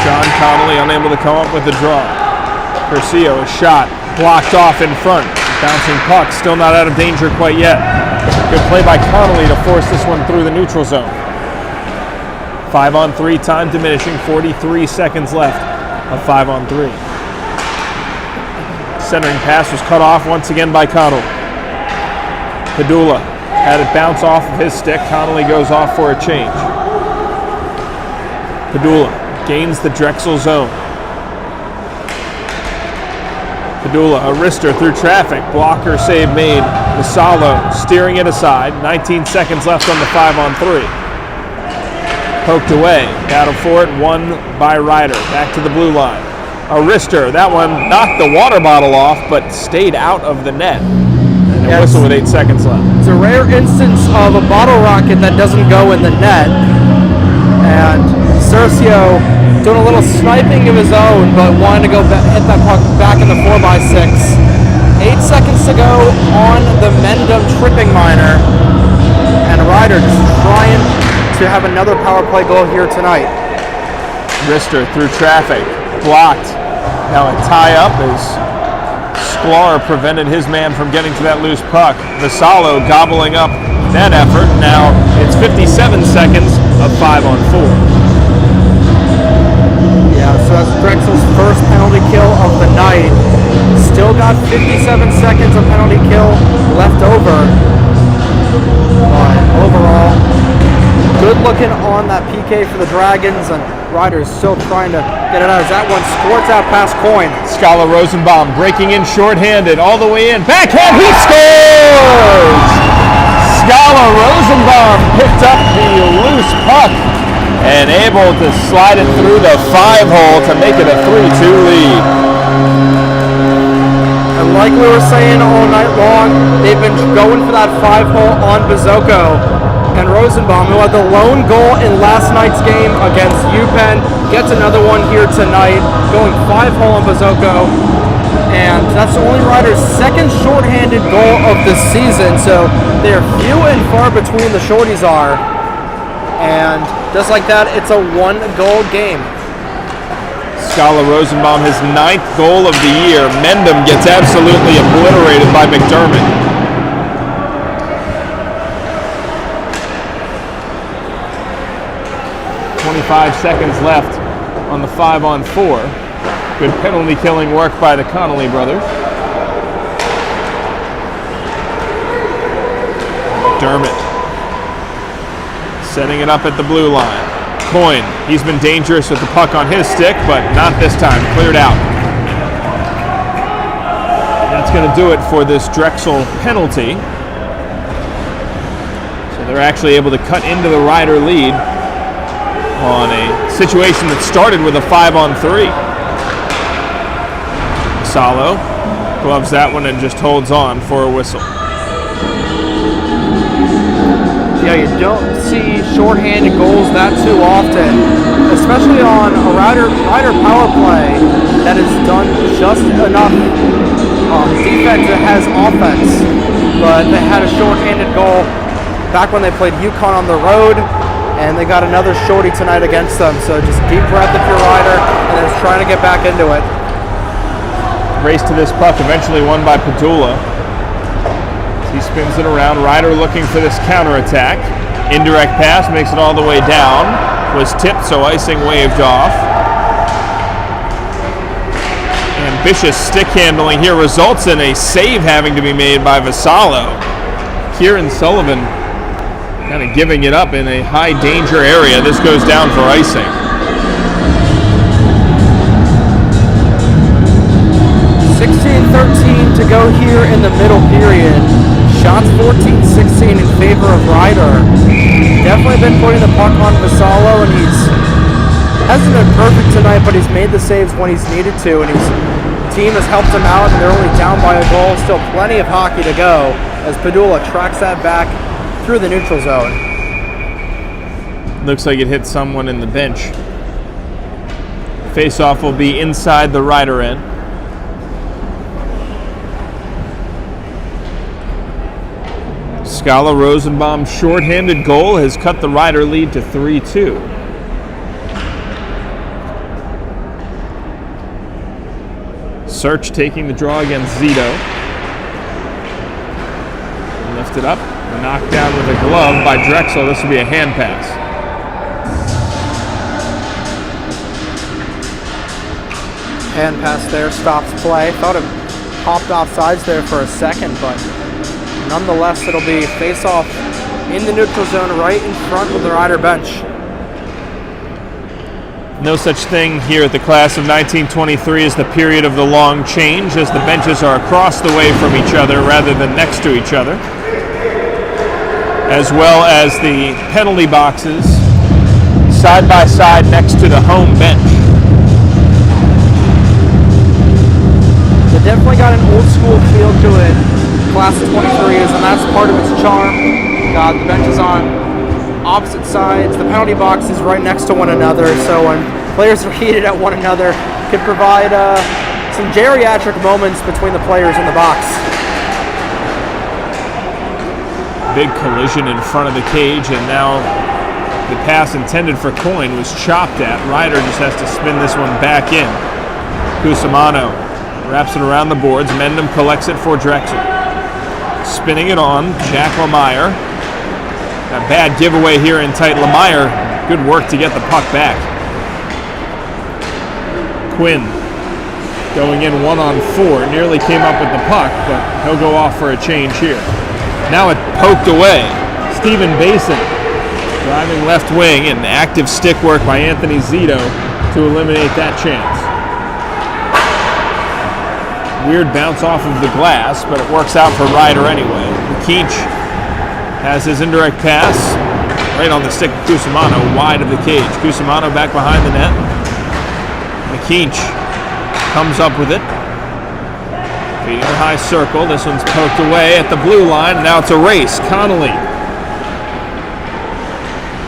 John Connolly unable to come up with the draw. Curcio, a shot blocked off in front. Bouncing puck, still not out of danger quite yet. Good play by Connolly to force this one through the neutral zone. 5-on-3, time diminishing, 43 seconds left of 5-on-3. Centering pass was cut off once again by Connolly. Padula had it bounce off of his stick. Connolly goes off for a change. Padula gains the Drexel zone. Padula, a wrister through traffic. Blocker save made. Masalo steering it aside. 19 seconds left on the 5-on-3. Poked away. Battle for it. Won by Ryder. Back to the blue line. A wrister. That one knocked the water bottle off, but stayed out of the net. And a whistle with 8 seconds left. It's a rare instance of a bottle rocket that doesn't go in the net. And Curcio doing a little sniping of his own, but wanting to go hit that puck back in the 4x6. 8 seconds to go on the Mendham tripping minor, and Ryder just trying to have another power play goal here tonight. Rister through traffic, blocked. Now a tie-up as Sklar prevented his man from getting to that loose puck. Vassallo gobbling up that effort. Now it's 57 seconds of 5-on-4. Yeah, so that's Drexel's first penalty kill of the night. Still got 57 seconds of penalty kill left over. But overall, good looking on that PK for the Dragons, and Ryder's still trying to get it out as that one squirts out past Coyne. Scala Rosenbaum breaking in shorthanded all the way in. Backhand, he scores! Scala Rosenbaum picked up the loose puck and able to slide it through the 5-hole to make it a 3-2 lead. And like we were saying all night long, they've been going for that 5-hole on Bizocco. And Rosenbaum, who had the lone goal in last night's game against UPenn, gets another one here tonight, going 5-hole on Bizocco. And that's only Ryder's second shorthanded goal of the season, so they're few and far between the shorties are. And just like that, it's a 1-goal game. Scala Rosenbaum, his 9th goal of the year. Mendham gets absolutely obliterated by McDermott. 25 seconds left on the 5-on-4. Good penalty killing work by the Connolly brothers. McDermott setting it up at the blue line. Coyne, he's been dangerous with the puck on his stick, but not this time. Cleared out. That's going to do it for this Drexel penalty. So they're actually able to cut into the Ryder lead on a situation that started with a 5-on-3. Salo gloves that one and just holds on for a whistle. Yeah, you don't see shorthanded goals that too often, especially on a Ryder power play that has done just enough defense that has offense. But they had a shorthanded goal back when they played UConn on the road, and they got another shorty tonight against them. So just deep breath if you're Ryder, and then just trying to get back into it. Race to this puck, eventually won by Padula. He spins it around. Ryder looking for this counterattack. Indirect pass makes it all the way down. Was tipped, so icing waved off. Ambitious stick handling here results in a save having to be made by Vassallo. Kieran Sullivan kind of giving it up in a high danger area. This goes down for icing. .13 to go here in the middle period. Shots 14-16 in favor of Ryder. Definitely been putting the puck on Vassallo, and hasn't been perfect tonight, but he's made the saves when he's needed to, and his team has helped him out, and they're only down by a goal. Still plenty of hockey to go as Padula tracks that back through the neutral zone. Looks like it hit someone in the bench. Face-off will be inside the Ryder end. Scala Rosenbaum's shorthanded goal has cut the Ryder lead to 3-2. Search taking the draw against Zito. Lifted up, knocked down with a glove by Drexel. This will be a hand pass. Hand pass there, stops play. Thought it popped off sides there for a second, but nonetheless, it'll be face-off in the neutral zone right in front of the Ryder bench. No such thing here at the class of 1923 as the period of the long change, as the benches are across the way from each other rather than next to each other, as well as the penalty boxes side by side next to the home bench. They definitely got an old school feel to it. Class of 23 is, and that's part of its charm. Got the benches on opposite sides, the penalty box is right next to one another, so when players are heated at one another, could provide some geriatric moments between the players in the box. big collision in front of the cage, and now the pass intended for Coyne was chopped at. Ryder just has to spin this one back in. Cusimano wraps it around the boards. Mendham collects it for Drexel. Spinning it on, Jack Lemire. A bad giveaway here in tight. Lemire, good work to get the puck back. Quinn going in 1-on-4. Nearly came up with the puck, but he'll go off for a change here. Now it poked away. Stephen Basin driving left wing, and active stick work by Anthony Zito to eliminate that chance. Weird bounce off of the glass, but it works out for Ryder anyway. McKeach has his indirect pass right on the stick of Cusimano, wide of the cage. Cusimano back behind the net. McKeach comes up with it. Feeding the high circle. This one's poked away at the blue line. Now it's a race. Connolly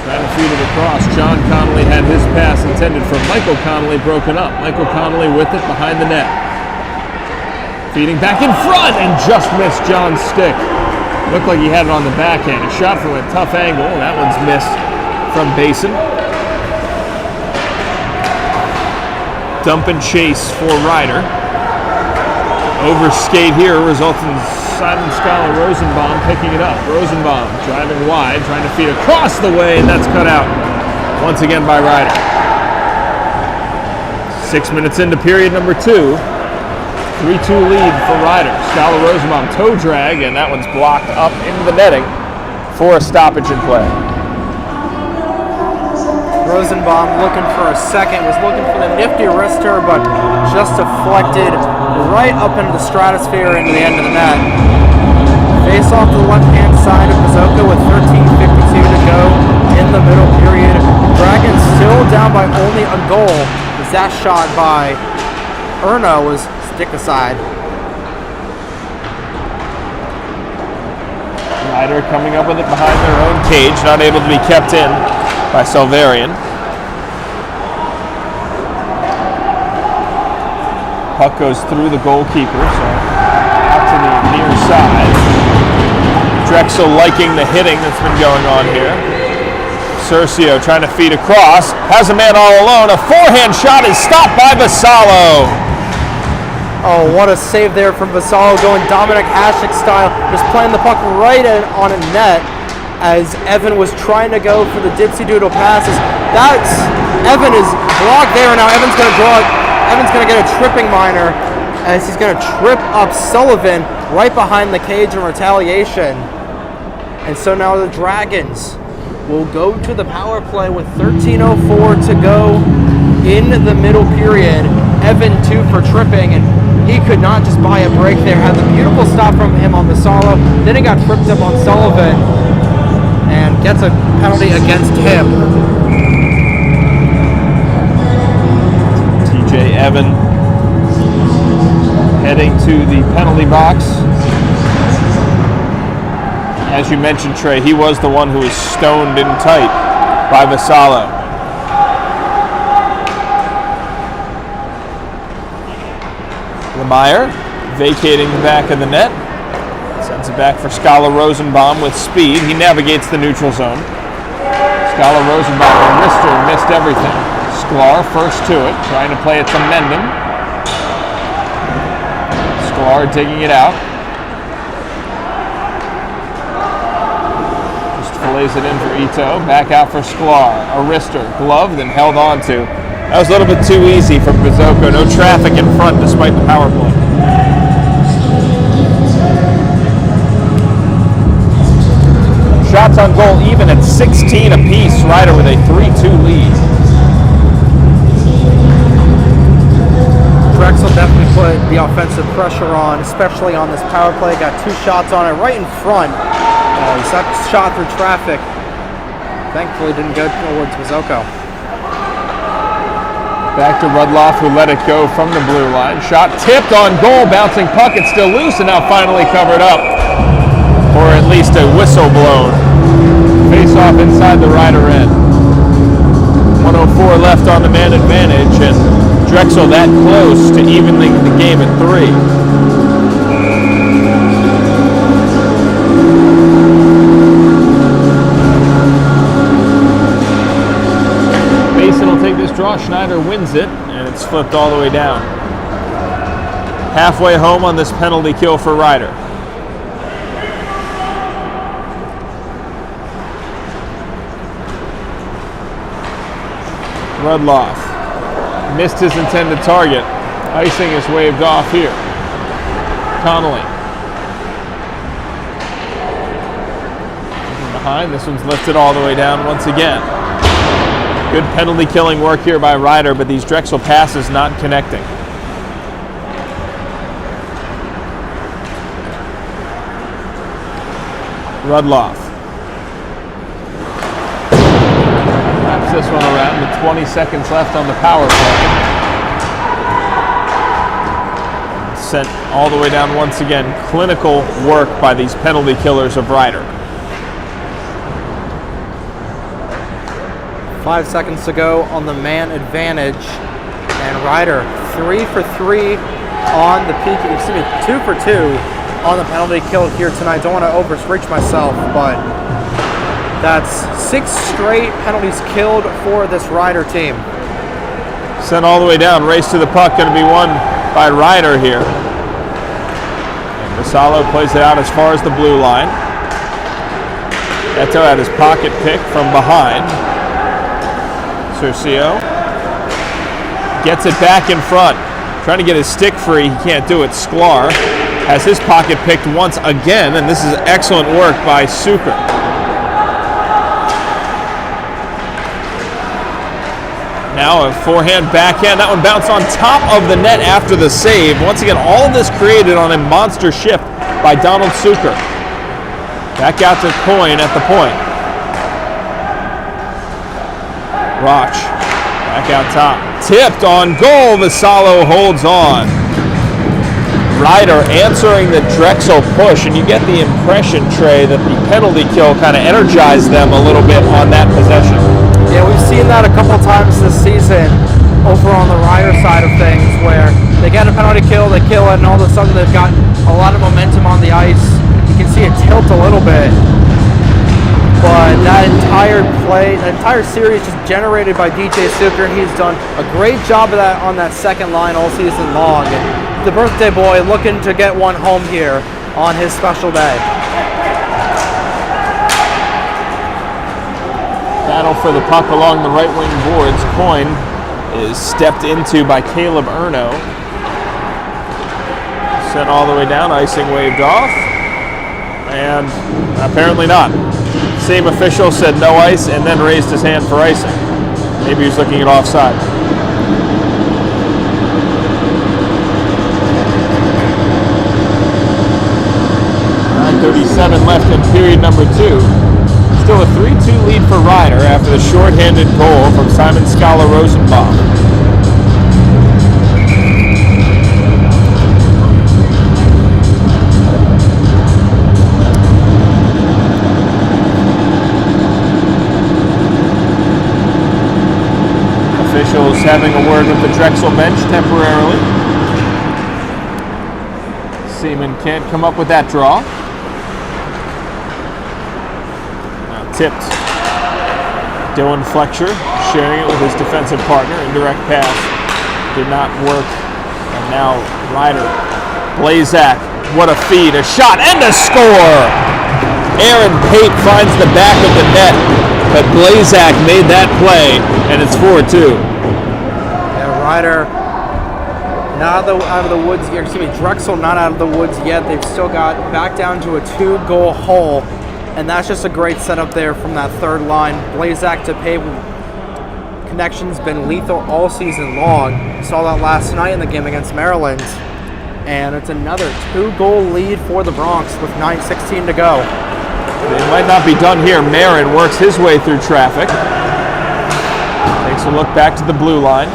trying to feed it across. John Connolly had his pass intended for Michael Connolly broken up. Michael Connolly with it behind the net. Feeding back in front and just missed John's stick. Looked like he had it on the backhand. A shot from a tough angle. That one's missed from Basin. Dump and chase for Ryder. Overskate here results in Simon Scholar Rosenbaum picking it up. Rosenbaum driving wide, trying to feed across the way, and that's cut out once again by Ryder. 6 minutes into period number 2. 3-2 lead for Ryder. Scholar Rosenbaum toe drag, and that one's blocked up into the netting for a stoppage in play. Rosenbaum looking for a second, was looking for the nifty wrister, but just deflected right up into the stratosphere into the end of the net. Face off to the left-hand side of Bazooka with 13:52 to go in the middle period. Dragons still down by only a goal as that shot by Erno was stick aside. Ryder coming up with it behind their own cage, not able to be kept in by Salvarian. Puck goes through the goalkeeper, so out to the near side. Drexel liking the hitting that's been going on here. Cercio trying to feed across, has a man all alone. A forehand shot is stopped by Vassallo. Oh, what a save there from Vassallo, going Dominic Hasek style, just playing the puck right on a net as Evan was trying to go for the dipsy doodle passes. Evan is blocked there, and now Evan's going to get a tripping minor as he's going to trip up Sullivan right behind the cage in retaliation. And so now the Dragons will go to the power play with 13:04 to go in the middle period. Evan 2 for tripping, and he could not just buy a break there. Had the beautiful stop from him on Vassallo, then he got tripped up on Sullivan and gets a penalty against him. TJ Evan heading to the penalty box. As you mentioned, Trey, he was the one who was stoned in tight by Vassallo. Lemire vacating the back of the net. Sends it back for Scholar Rosenbaum with speed. He navigates the neutral zone. Scholar Rosenbaum and Rister missed everything. Sklar first to it, trying to play it to Mendham. Sklar digging it out. Just fillets it in for Ito. Back out for Sklar. Rister gloved and held on to. That was a little bit too easy for Bazooka. No traffic in front despite the power play. Shots on goal even at 16 apiece. Ryder with a 3-2 lead. Drexel definitely put the offensive pressure on, especially on this power play. Got 2 shots on it right in front. That shot through traffic thankfully didn't go towards Bazooka. Back to Rudloff, who let it go from the blue line. Shot tipped on goal, bouncing puck. It's still loose and now finally covered up. Or at least a whistle blown. Face off inside the Ryder end. 1:04 left on the man advantage, and Drexel that close to evening the game at 3. draw. Schneider wins it, and it's flipped all the way down. Halfway home on this penalty kill for Ryder. Rudloff missed his intended target. Icing is waved off here. Connolly. From behind, this one's lifted all the way down once again. Good penalty killing work here by Ryder, but these Drexel passes not connecting. Rudloff. Wraps this one around with 20 seconds left on the power play. Sent all the way down once again. Clinical work by these penalty killers of Ryder. 5 seconds to go on the man advantage, and Ryder 3 for 3 on the peak. Excuse me, 2 for 2 on the penalty kill here tonight. Don't want to overreach myself, but that's 6 straight penalties killed for this Ryder team. Sent all the way down. Race to the puck going to be won by Ryder here. And Vassallo plays it out as far as the blue line. Eto had his pocket pick from behind. Cercio gets it back in front. Trying to get his stick free. He can't do it. Sklar has his pocket picked once again, and this is excellent work by Suker. Now a forehand backhand. That one bounced on top of the net after the save. Once again, all of this created on a monster shift by Donald Suker. Back out to Coyne at the point. Roch back out top. Tipped on goal. Vassallo holds on. Ryder answering the Drexel push, and you get the impression, Trey, that the penalty kill kind of energized them a little bit on that possession. Yeah, we've seen that a couple times this season over on the Ryder side of things, where they get a penalty kill, they kill it, and all of a sudden they've got a lot of momentum on the ice. You can see it tilt a little bit. But that entire play, that entire series just generated by DJ Suker. He's done a great job of that on that second line all season long. And the birthday boy looking to get one home here on his special day. Battle for the puck along the right wing boards. Coyne is stepped into by Caleb Erno. Sent all the way down, icing waved off. And apparently not. Same official said no ice and then raised his hand for icing. Maybe he was looking at offside. .37 left in period number 2. Still a 3-2 lead for Ryder after the shorthanded goal from Simon Scala Rosenbaum. Officials having a word with the Drexel bench temporarily. Seaman can't come up with that draw. Now tipped. Dylan Fletcher sharing it with his defensive partner. Indirect pass did not work. And now Ryder. Blazak, what a feed, a shot, and a score! Aaron Pate finds the back of the net, but Blazak made that play, and it's 4-2. Yeah, Ryder not out of the woods here. Excuse me, Drexel not out of the woods yet. They've still got back down to a 2-goal hole, and that's just a great setup there from that third line. Blazak to Pate connection's been lethal all season long. We saw that last night in the game against Maryland. And it's another 2-goal lead for the Bronx with 9:16 to go. It might not be done here. Marin works his way through traffic. Takes a look back to the blue line.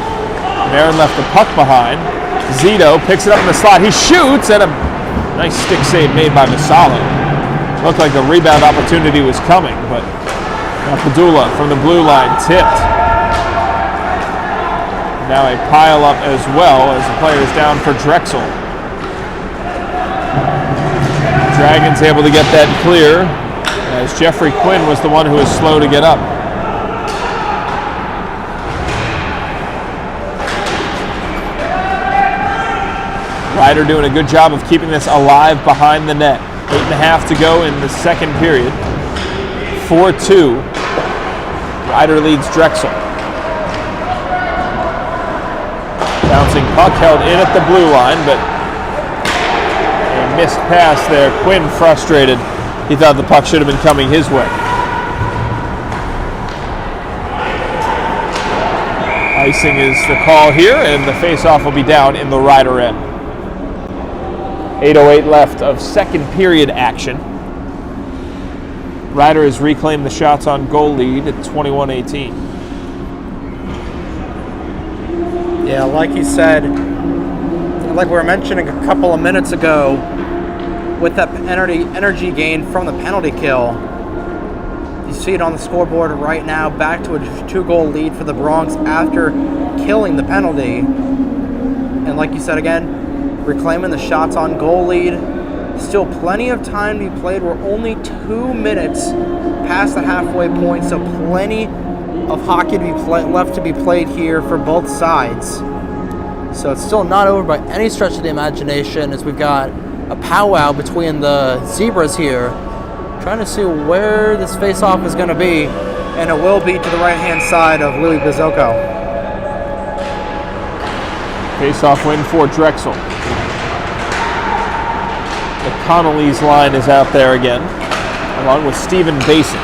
Marin left the puck behind. Zito picks it up in the slot. He shoots, and a nice stick save made by Vassallo. Looked like the rebound opportunity was coming, but Padula from the blue line tipped. Now a pile up as well as the players down for Drexel. Dragons able to get that clear as Jeffrey Quinn was the one who was slow to get up. Ryder doing a good job of keeping this alive behind the net. 8.5 to go in the second period. 4-2. Ryder leads Drexel. Bouncing puck held in at the blue line, but a missed pass there. Quinn frustrated. He thought the puck should have been coming his way. Icing is the call here, and the face-off will be down in the Ryder end. 8:08 left of second period action. Ryder has reclaimed the shots on goal lead at 21-18. Yeah, like you said, like we were mentioning a couple of minutes ago, with that energy gain from the penalty kill, you see it on the scoreboard right now, back to a 2-goal lead for the Bronx after killing the penalty. And like you said again, reclaiming the shots on goal lead. Still plenty of time to be played. We're only 2 minutes past the halfway point, so plenty of hockey to be left to be played here for both sides. So it's still not over by any stretch of the imagination, as we've got a powwow between the Zebras here, trying to see where this face-off is going to be, and it will be to the right-hand side of Louis Bizocco. Face-off win for Drexel. The Connolly's line is out there again, along with Stephen Basin.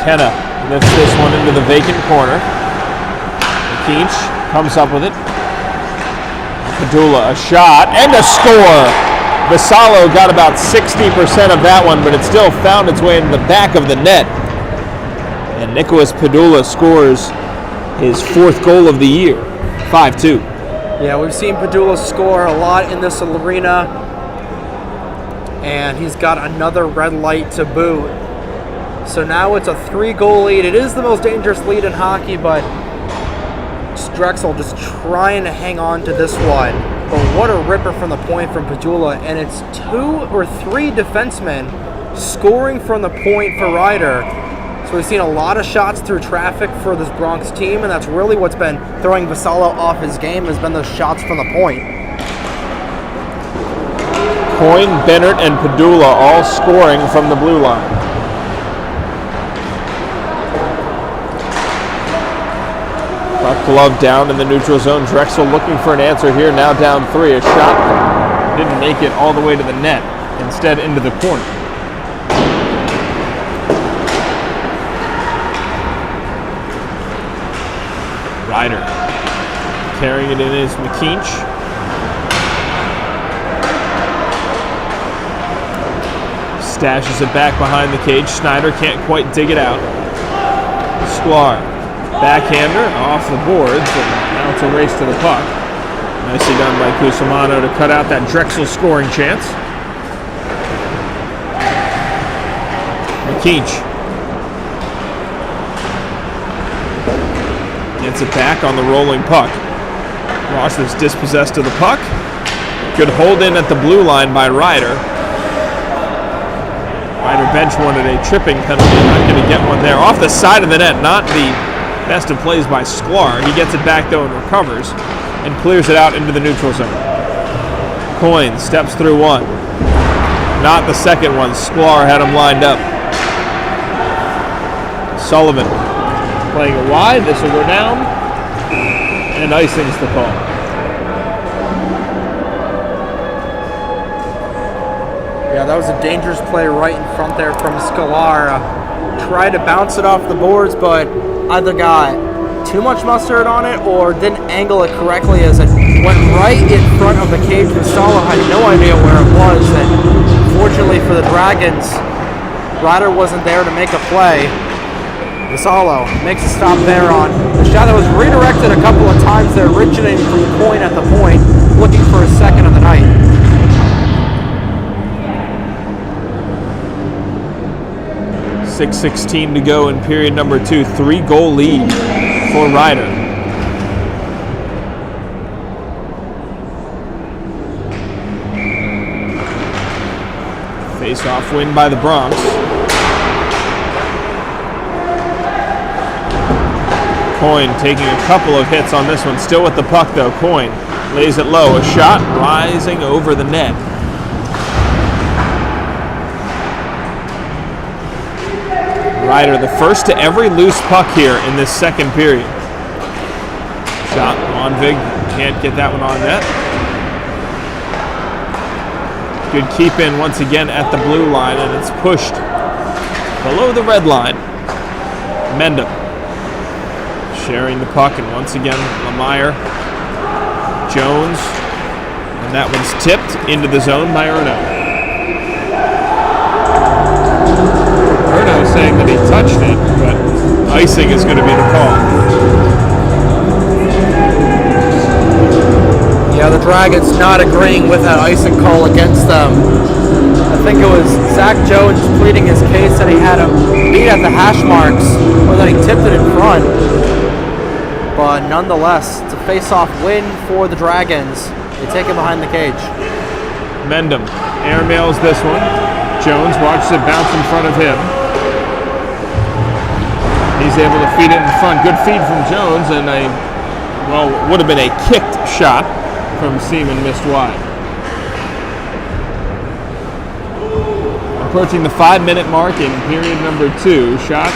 Kenna lifts this one into the vacant corner. Keach comes up with it. Padula, a shot, and a score! Vassallo got about 60% of that one, but it still found its way in the back of the net. And Nicholas Padula scores his 4th goal of the year, 5-2. Yeah, we've seen Padula score a lot in this arena, and he's got another red light to boot. So now it's a 3-goal lead. It is the most dangerous lead in hockey, but Drexel just trying to hang on to this one. But what a ripper from the point from Padula, and it's 2 or 3 defensemen scoring from the point for Ryder. So we've seen a lot of shots through traffic for this Bronx team, and that's really what's been throwing Vassallo off his game, has been those shots from the point. Coyne, Bennett, and Padula all scoring from the blue line. Puck glove down in the neutral zone. Drexel looking for an answer here, now down 3. A shot didn't make it all the way to the net, instead into the corner. Ryder carrying it in is McKeach. Stashes it back behind the cage. Schneider can't quite dig it out. Sklar, backhander off the boards, and now it's a race to the puck. Nicely done by Cusimano to cut out that Drexel scoring chance. McKeach gets it back on the rolling puck. Ross is dispossessed of the puck. Good hold in at the blue line by Ryder. Ryder bench wanted a tripping penalty, not going to get one there. Off the side of the net, not the best of plays by Sklar. He gets it back though and recovers and clears it out into the neutral zone. Coyne steps through one. Not the second one. Sklar had him lined up. Sullivan playing it wide. This will go down. And icing's the call. Yeah, that was a dangerous play right in front there from Sklar. Tried to bounce it off the boards, but either got too much mustard on it or didn't angle it correctly as it went right in front of the cage. Vassallo had no idea where it was, and fortunately for the Dragons, Ryder wasn't there to make a play. Vassallo makes a stop there on the shot that was redirected a couple of times there, originating from Coyne at the point, looking for a second of the night. .6:16 to go in period number 2. 3-goal lead for Ryder. Face-off win by the Bronx. Coyne taking a couple of hits on this one. Still with the puck though. Coyne lays it low. A shot rising over the net. Ryder, the first to every loose puck here in this second period. Shot, Monvig can't get that one on net. Good keep in once again at the blue line, and it's pushed below the red line. Mendham sharing the puck, and once again Lemire, Jones, and that one's tipped into the zone by Erno. Erno saying that he touched it, but icing is going to be the call. Yeah, the Dragons not agreeing with that icing call against them. I think it was Zach Jones pleading his case that he had him beat at the hash marks, or that he tipped it in front. But nonetheless, it's a face-off win for the Dragons. They take it behind the cage. Mendham airmails this one. Jones watches it bounce in front of him. He's able to feed it in front. Good feed from Jones, and would have been a kicked shot from Seaman, missed wide. Approaching the 5-minute mark in period number 2. Shots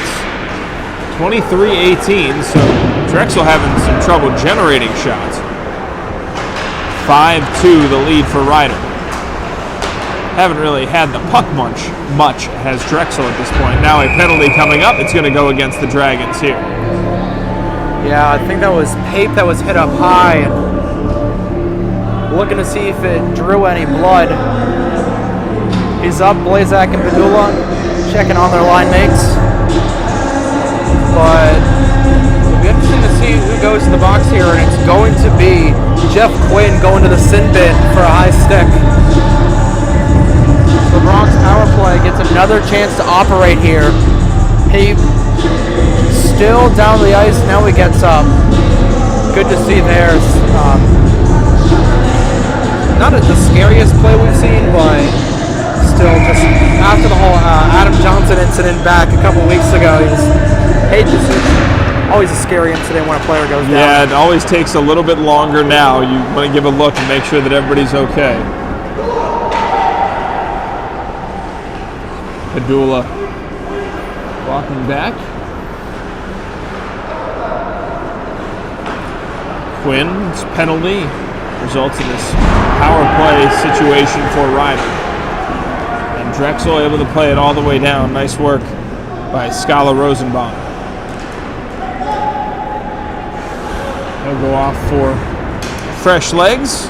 23-18, so Drexel having some trouble generating shots. 5-2 the lead for Ryder. Haven't really had the puck much has Drexel at this point. Now a penalty coming up. It's going to go against the Dragons here. Yeah, I think that was Pape that was hit up high. Looking to see if it drew any blood. He's up, Blazak and Padula checking on their line mates. But it'll be interesting to see who goes to the box here, and it's going to be Jeff Quinn going to the sin bin for a high stick. The Bronx power play gets another chance to operate here. Pape still down the ice, now he gets up. Good to see theirs. Not the scariest play we've seen, but still just after the whole Adam Johnson incident back a couple weeks ago, always a scary incident when a player goes down. Yeah, it always takes a little bit longer now. You want to give a look and make sure that everybody's okay. Padula walking back. Quinn's penalty results in this power play situation for Ryder. And Drexel able to play it all the way down. Nice work by Scala Rosenbaum. He'll go off for fresh legs.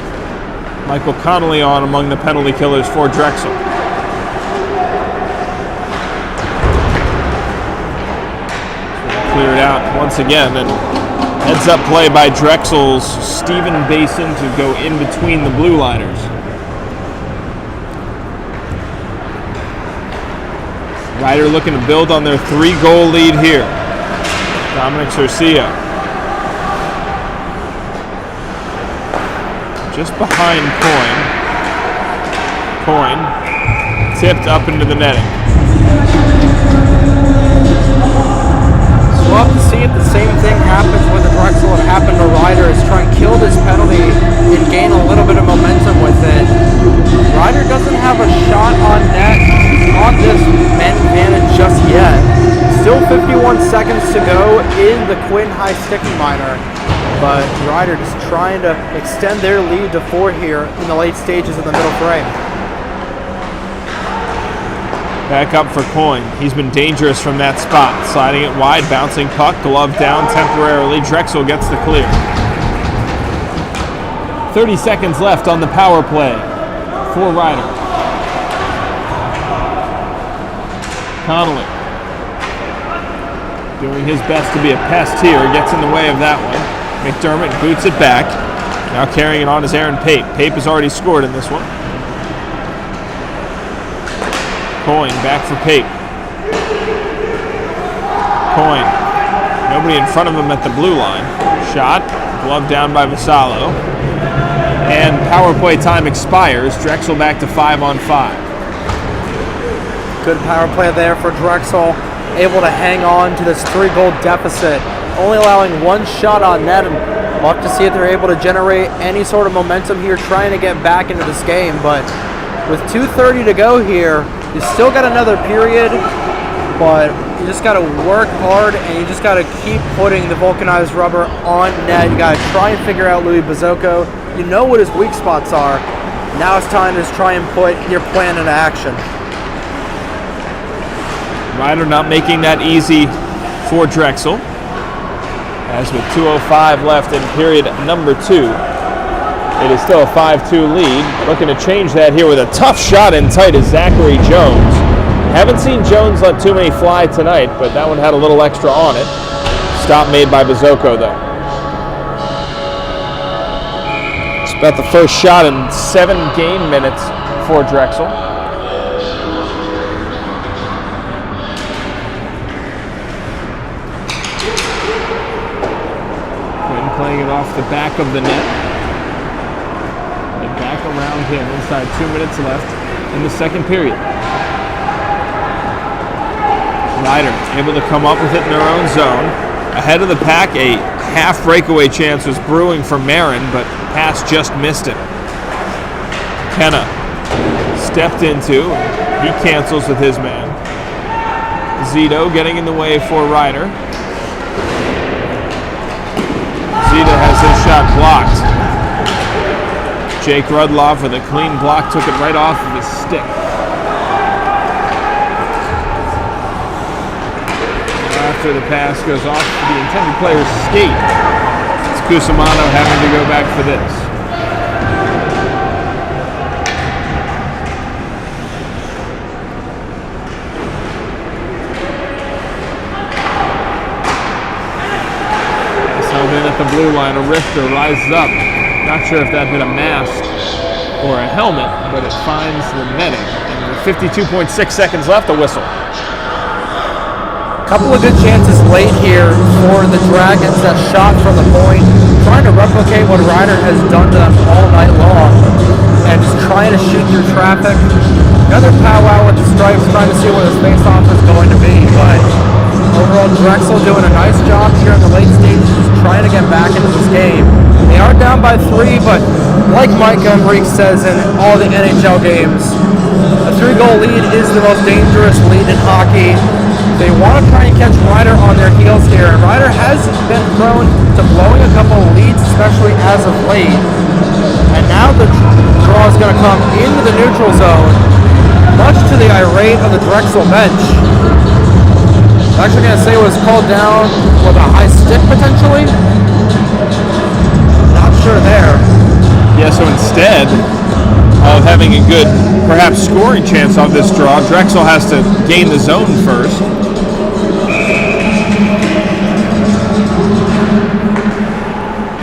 Michael Connolly on among the penalty killers for Drexel. Clear it out once again, and heads up play by Drexel's Stephen Basin to go in between the blue liners. Ryder looking to build on their 3-goal lead here. Dominic Cercia just behind Coyne. Coyne tipped up into the netting. We'll have to see if the same thing happens with the Drexel that happened to Ryder, is try and kill this penalty and gain a little bit of momentum with it. Ryder doesn't have a shot on net on this man advantage just yet. Still 51 seconds to go in the Quinn high sticking minor, but Ryder just trying to extend their lead to 4 here in the late stages of the middle frame. Back up for Coyne. He's been dangerous from that spot. Sliding it wide, bouncing puck, glove down temporarily. Drexel gets the clear. 30 seconds left on the power play for Ryder. Connolly doing his best to be a pest here. Gets in the way of that one. McDermott boots it back. Now carrying it on is Aaron Pape. Pape has already scored in this one. Coyne back for Pape. Coyne. Nobody in front of him at the blue line. Shot. Glove down by Vassallo. And power play time expires. Drexel back to 5-on-5. Good power play there for Drexel. Able to hang on to this 3-goal deficit. Only allowing 1 shot on net. And We'll have to see if they're able to generate any sort of momentum here trying to get back into this game. But with 2:30 to go here, you still got another period, but you just got to work hard and you just got to keep putting the vulcanized rubber on net. You got to try and figure out Louis Bazzoco. You know what his weak spots are. Now it's time to just try and put your plan into action. Ryder not making that easy for Drexel. As with 2:05 left in period number 2, it is still a 5-2 lead. Looking to change that here with a tough shot in tight is Zachary Jones. Haven't seen Jones let too many fly tonight, but that one had a little extra on it. Stop made by Bazzoco, though. It's about the first shot in 7 game minutes for Drexel. Playing it off the back of the net. And back around him inside 2 minutes left in the second period. Ryder able to come up with it in their own zone. Ahead of the pack, a half breakaway chance was brewing for Marin, but pass just missed him. Kenna stepped into, he cancels with his man. Zito getting in the way for Ryder. Zita has his shot blocked. Jake Rudloff with a clean block took it right off of his stick. After the pass goes off the intended player's skate, it's Cusimano having to go back for this. In at the blue line, a rifter rises up. Not sure if that hit a mask or a helmet, but it finds the netting. And with 52.6 seconds left, a whistle. Couple of good chances late here for the Dragons that shot from the point, trying to replicate what Ryder has done to them all night long, and just trying to shoot through traffic. Another powwow with the stripes, trying to see what his face-off is going to be, but overall, Drexel doing a nice job here in the late stages, just trying to get back into this game. They are down by 3, but like Mike Umbrick says in all the NHL games, a 3-goal lead is the most dangerous lead in hockey. They want to try and catch Ryder on their heels here, and Ryder has been prone to blowing a couple of leads, especially as of late. And now the draw is going to come into the neutral zone, much to the irate of the Drexel bench. I'm actually going to say it was called down with a high stick, potentially. Not sure there. Yeah, so instead of having a good, perhaps scoring chance on this draw, Drexel has to gain the zone first.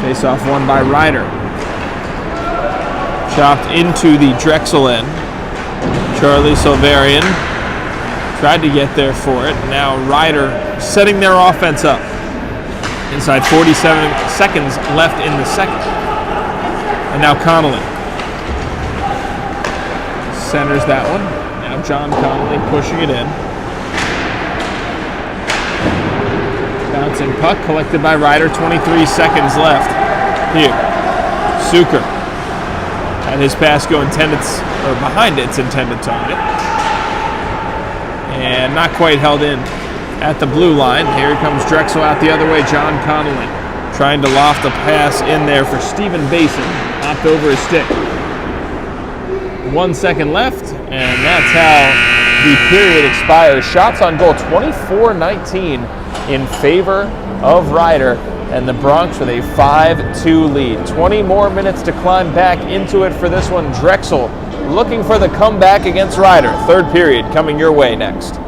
Face-off won by Ryder. Chopped into the Drexel end. Charlie Silverian tried to get there for it. Now Ryder setting their offense up. Inside 47 seconds left in the second. And now Connolly centers that one. Now John Connolly pushing it in. Bouncing puck collected by Ryder. 23 seconds left. Here, Suker had his pass go behind its intended target. And not quite held in at the blue line. Here comes Drexel out the other way. John Connolly trying to loft a pass in there for Stephen Basin. Hopped over his stick. 1 second left, and that's how the period expires. Shots on goal 24-19 in favor of Ryder, and the Bronx with a 5-2 lead. 20 more minutes to climb back into it for this one. Drexel looking for the comeback against Ryder. Third period coming your way next.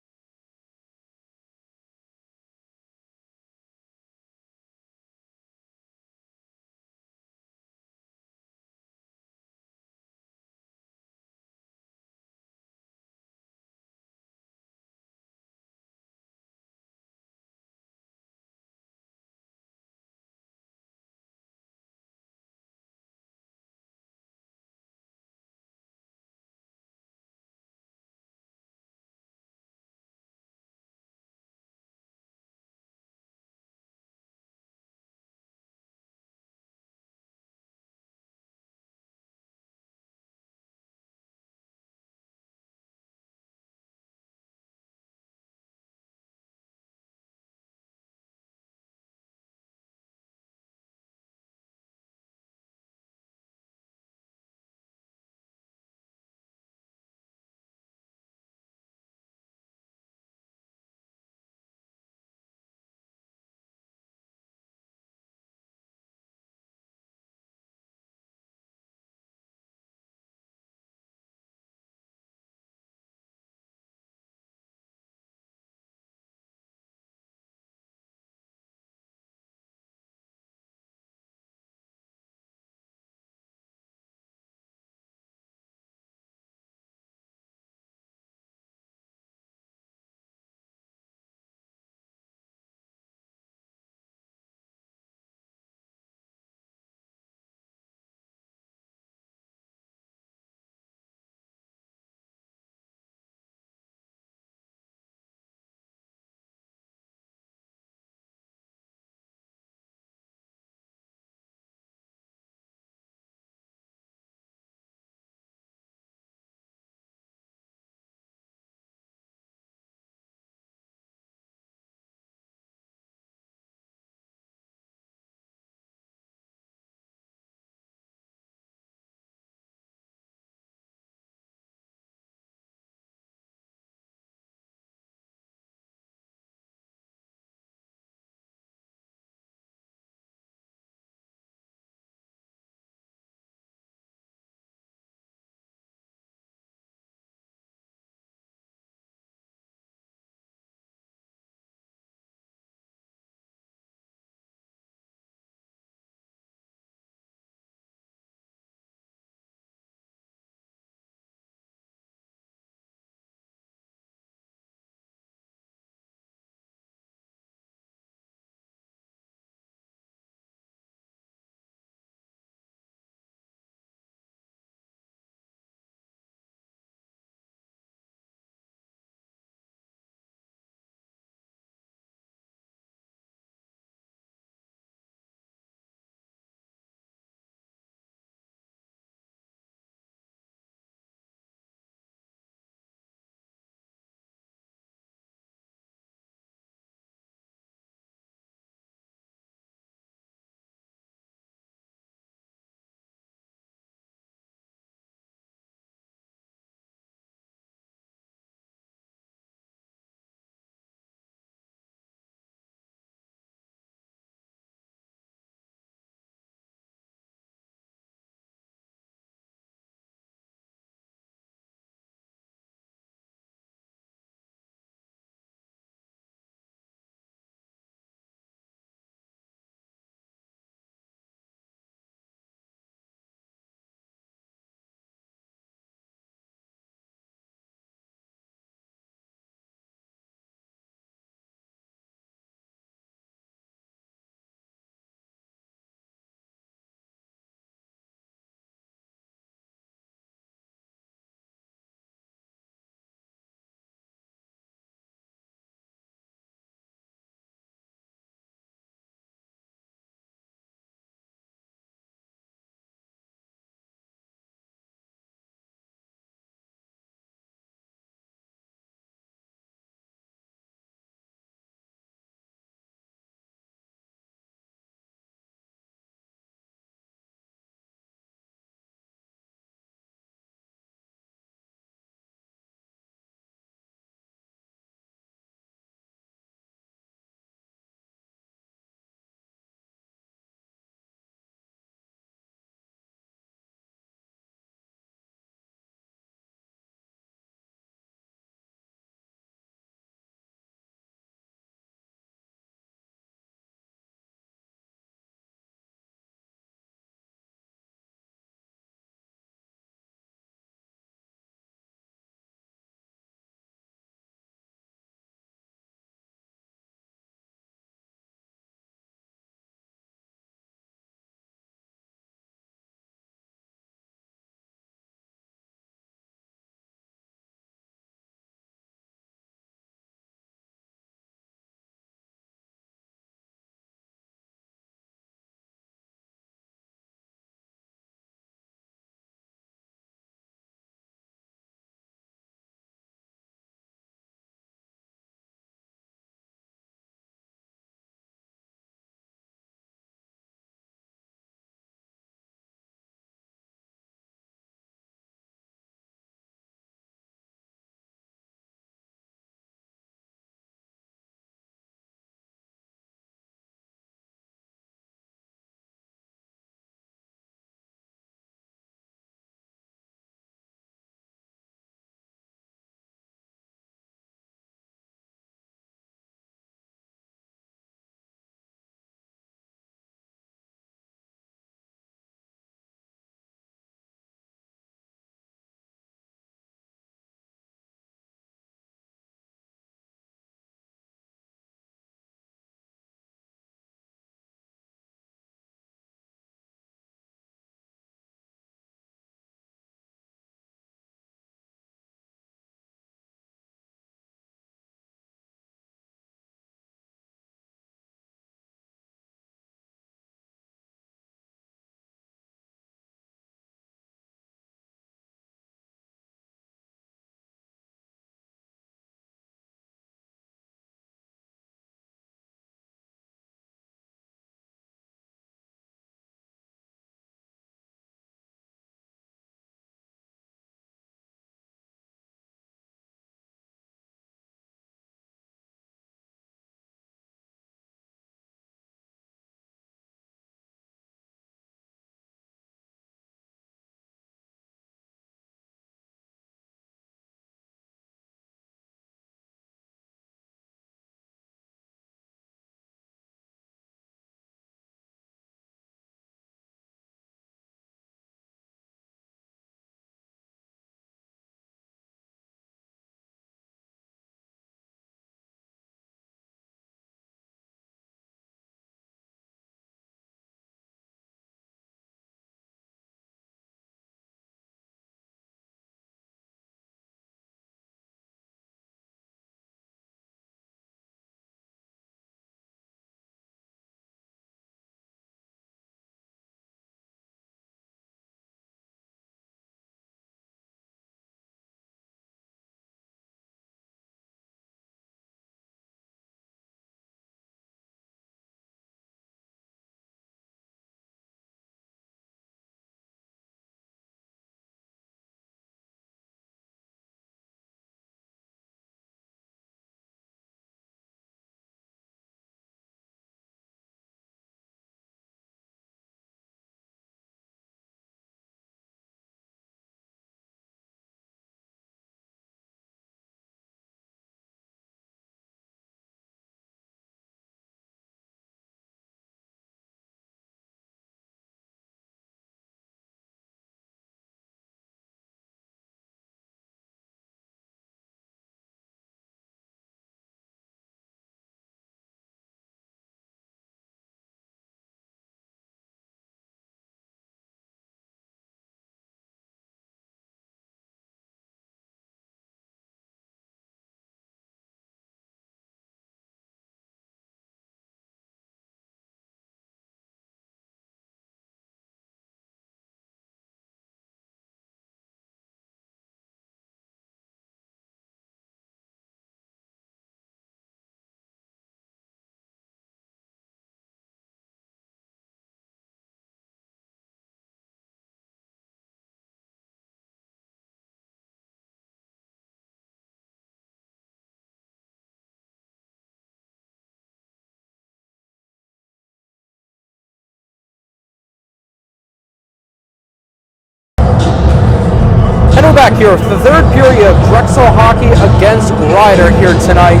back here for the third period of Drexel hockey against Ryder here tonight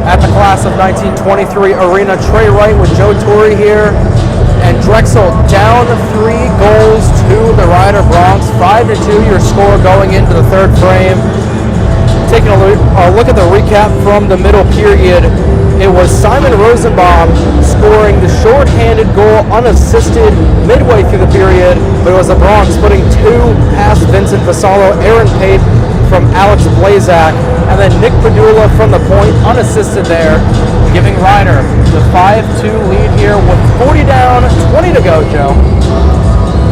at the class of 1923 arena. Trey Wright with Joe Torrey here, and Drexel down 3 goals to the Ryder Bronx. 5-2 your score going into the third frame. Taking a look at the recap from the middle period, it was Simon Rosenbaum scoring the shorthanded goal unassisted midway through the period, but it was the Bronx putting 2 past Vincent Vasallo, Aaron Pape from Alex Blazak, and then Nick Padula from the point unassisted there, giving Ryder the 5-2 lead here with 40 down, 20 to go, Joe.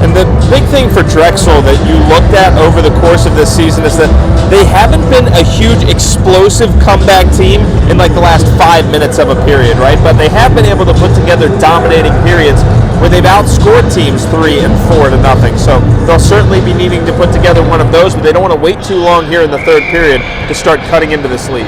And the big thing for Drexel that you looked at over the course of this season is that they haven't been a huge explosive comeback team in like the last 5 minutes of a period, right? But they have been able to put together dominating periods where they've outscored teams 3 and 4 to nothing. So they'll certainly be needing to put together one of those, but they don't want to wait too long here in the third period to start cutting into this lead.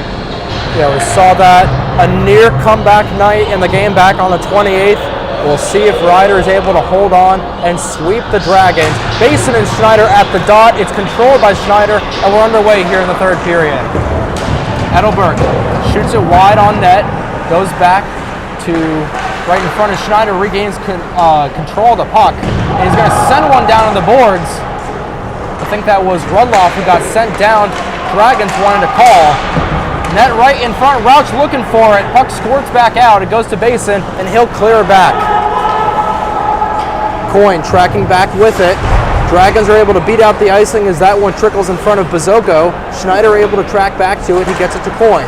Yeah, we saw that, a near comeback night in the game back on the 28th. We'll see if Ryder is able to hold on and sweep the Dragons. Basin and Schneider at the dot. It's controlled by Schneider, and we're underway here in the third period. Edelberg shoots it wide on net, goes back to right in front of Schneider, regains control of the puck, and he's going to send one down on the boards. I think that was Rudloff who got sent down. Dragons wanted to call. Net right in front, Rauch looking for it. Puck squirts back out. It goes to Basin, and he'll clear back. Coyne tracking back with it. Dragons are able to beat out the icing as that one trickles in front of Bazoko. Schneider able to track back to it. He gets it to Coyne.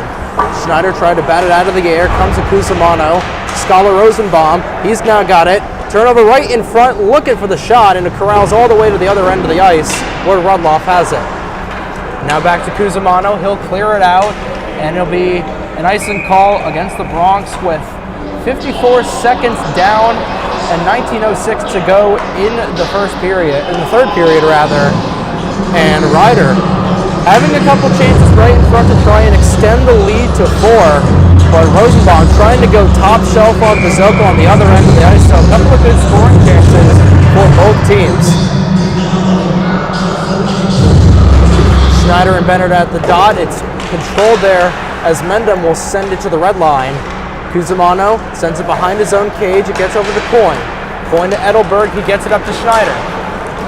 Schneider tried to bat it out of the air. Comes to Cusimano. Scholar Rosenbaum. He's now got it. Turnover right in front, looking for the shot, and it corrals all the way to the other end of the ice where Rudloff has it. Now back to Cusimano. He'll clear it out, and it'll be an icing call against the Bronx with 54 seconds down and 19:06 to go in the third period rather. And Ryder having a couple chances right in front to try and extend the lead to 4, but Rosenbaum trying to go top shelf on Bazoko on the other end of the ice. So a couple of good scoring chances for both teams. Schneider and Bennett at the dot. It's controlled there as Mendham will send it to the red line. Cusimano sends it behind his own cage. It gets over to Coyne. Coyne to Edelberg. He gets it up to Schneider.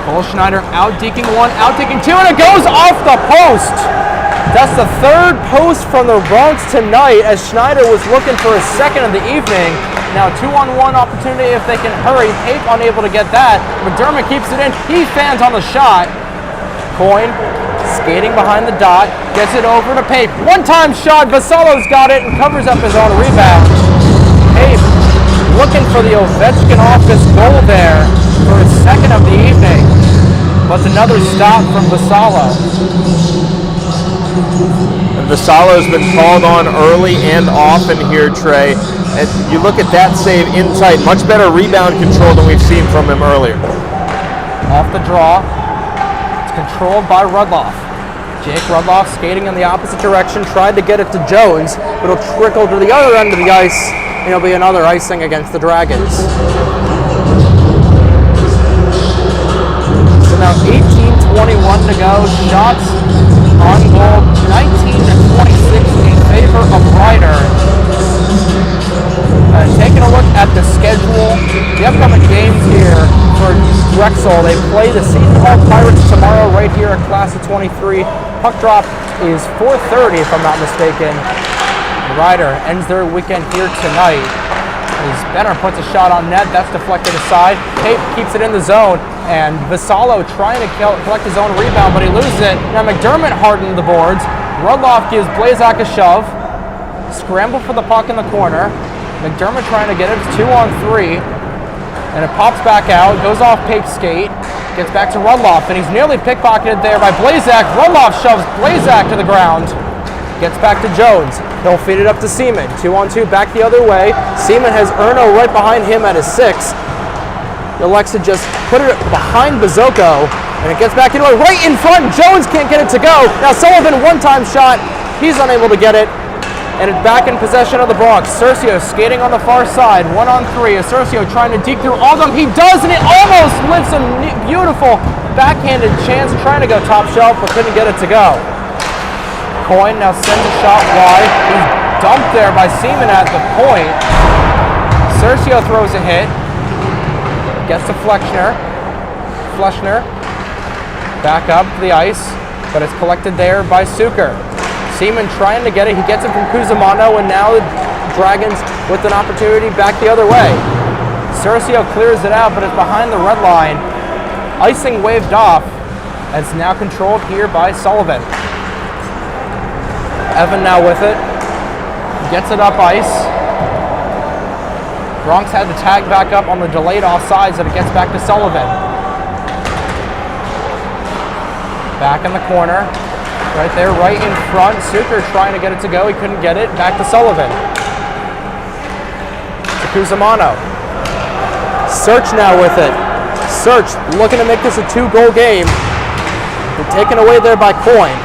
Cole Schneider out-deking 1, out-deking 2, and it goes off the post. That's the third post from the Bronx tonight as Schneider was looking for his second of the evening. Now 2-on-1 opportunity if they can hurry. Pape unable to get that. McDermott keeps it in. He fans on the shot. Coyne skating behind the dot, gets it over to Pape. One-time shot, Vasallo's got it and covers up his own rebound. Pape looking for the Ovechkin office goal there for his second of the evening, but another stop from Vasallo. And Vasallo's been called on early and often here, Trey. And you look at that save in tight, much better rebound control than we've seen from him earlier. Off the draw. Controlled by Rudloff. Jake Rudloff skating in the opposite direction, tried to get it to Jones, but it'll trickle to the other end of the ice, and it'll be another icing against the Dragons. So now 18:21 to go. Shots on goal, 19-26 in favor of Ryder. Taking a look at the schedule, the upcoming games here for Drexel. They play the Seton Hall Pirates tomorrow right here at Class of 23. Puck drop is 4:30 if I'm not mistaken. Ryder ends their weekend here tonight. As Benner puts a shot on net, that's deflected aside. Pape keeps it in the zone, and Vasallo trying to collect his own rebound, but he loses it. Now McDermott hardened the boards. Rudloff gives Blazak a shove. Scramble for the puck in the corner. McDermott trying to get it. It's 2-on-3. And it pops back out, goes off Pape's skate, gets back to Rudloff, and he's nearly pickpocketed there by Blazak. Rudloff shoves Blazak to the ground. Gets back to Jones. He'll feed it up to Seaman. 2-on-2, back the other way. Seaman has Erno right behind him at his 6. Alexa just put it behind Bazoko, and it gets back into it right in front. Jones can't get it to go. Now Sullivan, one-time shot. He's unable to get it. And it's back in possession of the Bronx. Cercio skating on the far side, 1-on-3. Cercio trying to deke through all of them. He does, and it almost lifts a beautiful backhanded chance, trying to go top shelf, but couldn't get it to go. Coyne now sends a shot wide. He's dumped there by Seaman at the point. Cercio throws a hit. Gets to Fleshner. Back up to the ice, but it's collected there by Suker. Seaman trying to get it. He gets it from Cusimano, and now the Dragons with an opportunity back the other way. Cercio clears it out, but it's behind the red line. Icing waved off, and it's now controlled here by Sullivan. Evan now with it. Gets it up ice. Bronx had the tag back up on the delayed offsides, and it gets back to Sullivan. Back in the corner. Right there, right in front. Suker trying to get it to go. He couldn't get it. Back to Sullivan. To Cusimano. Search now with it. Search looking to make this a 2-goal game. But taken away there by Coyne.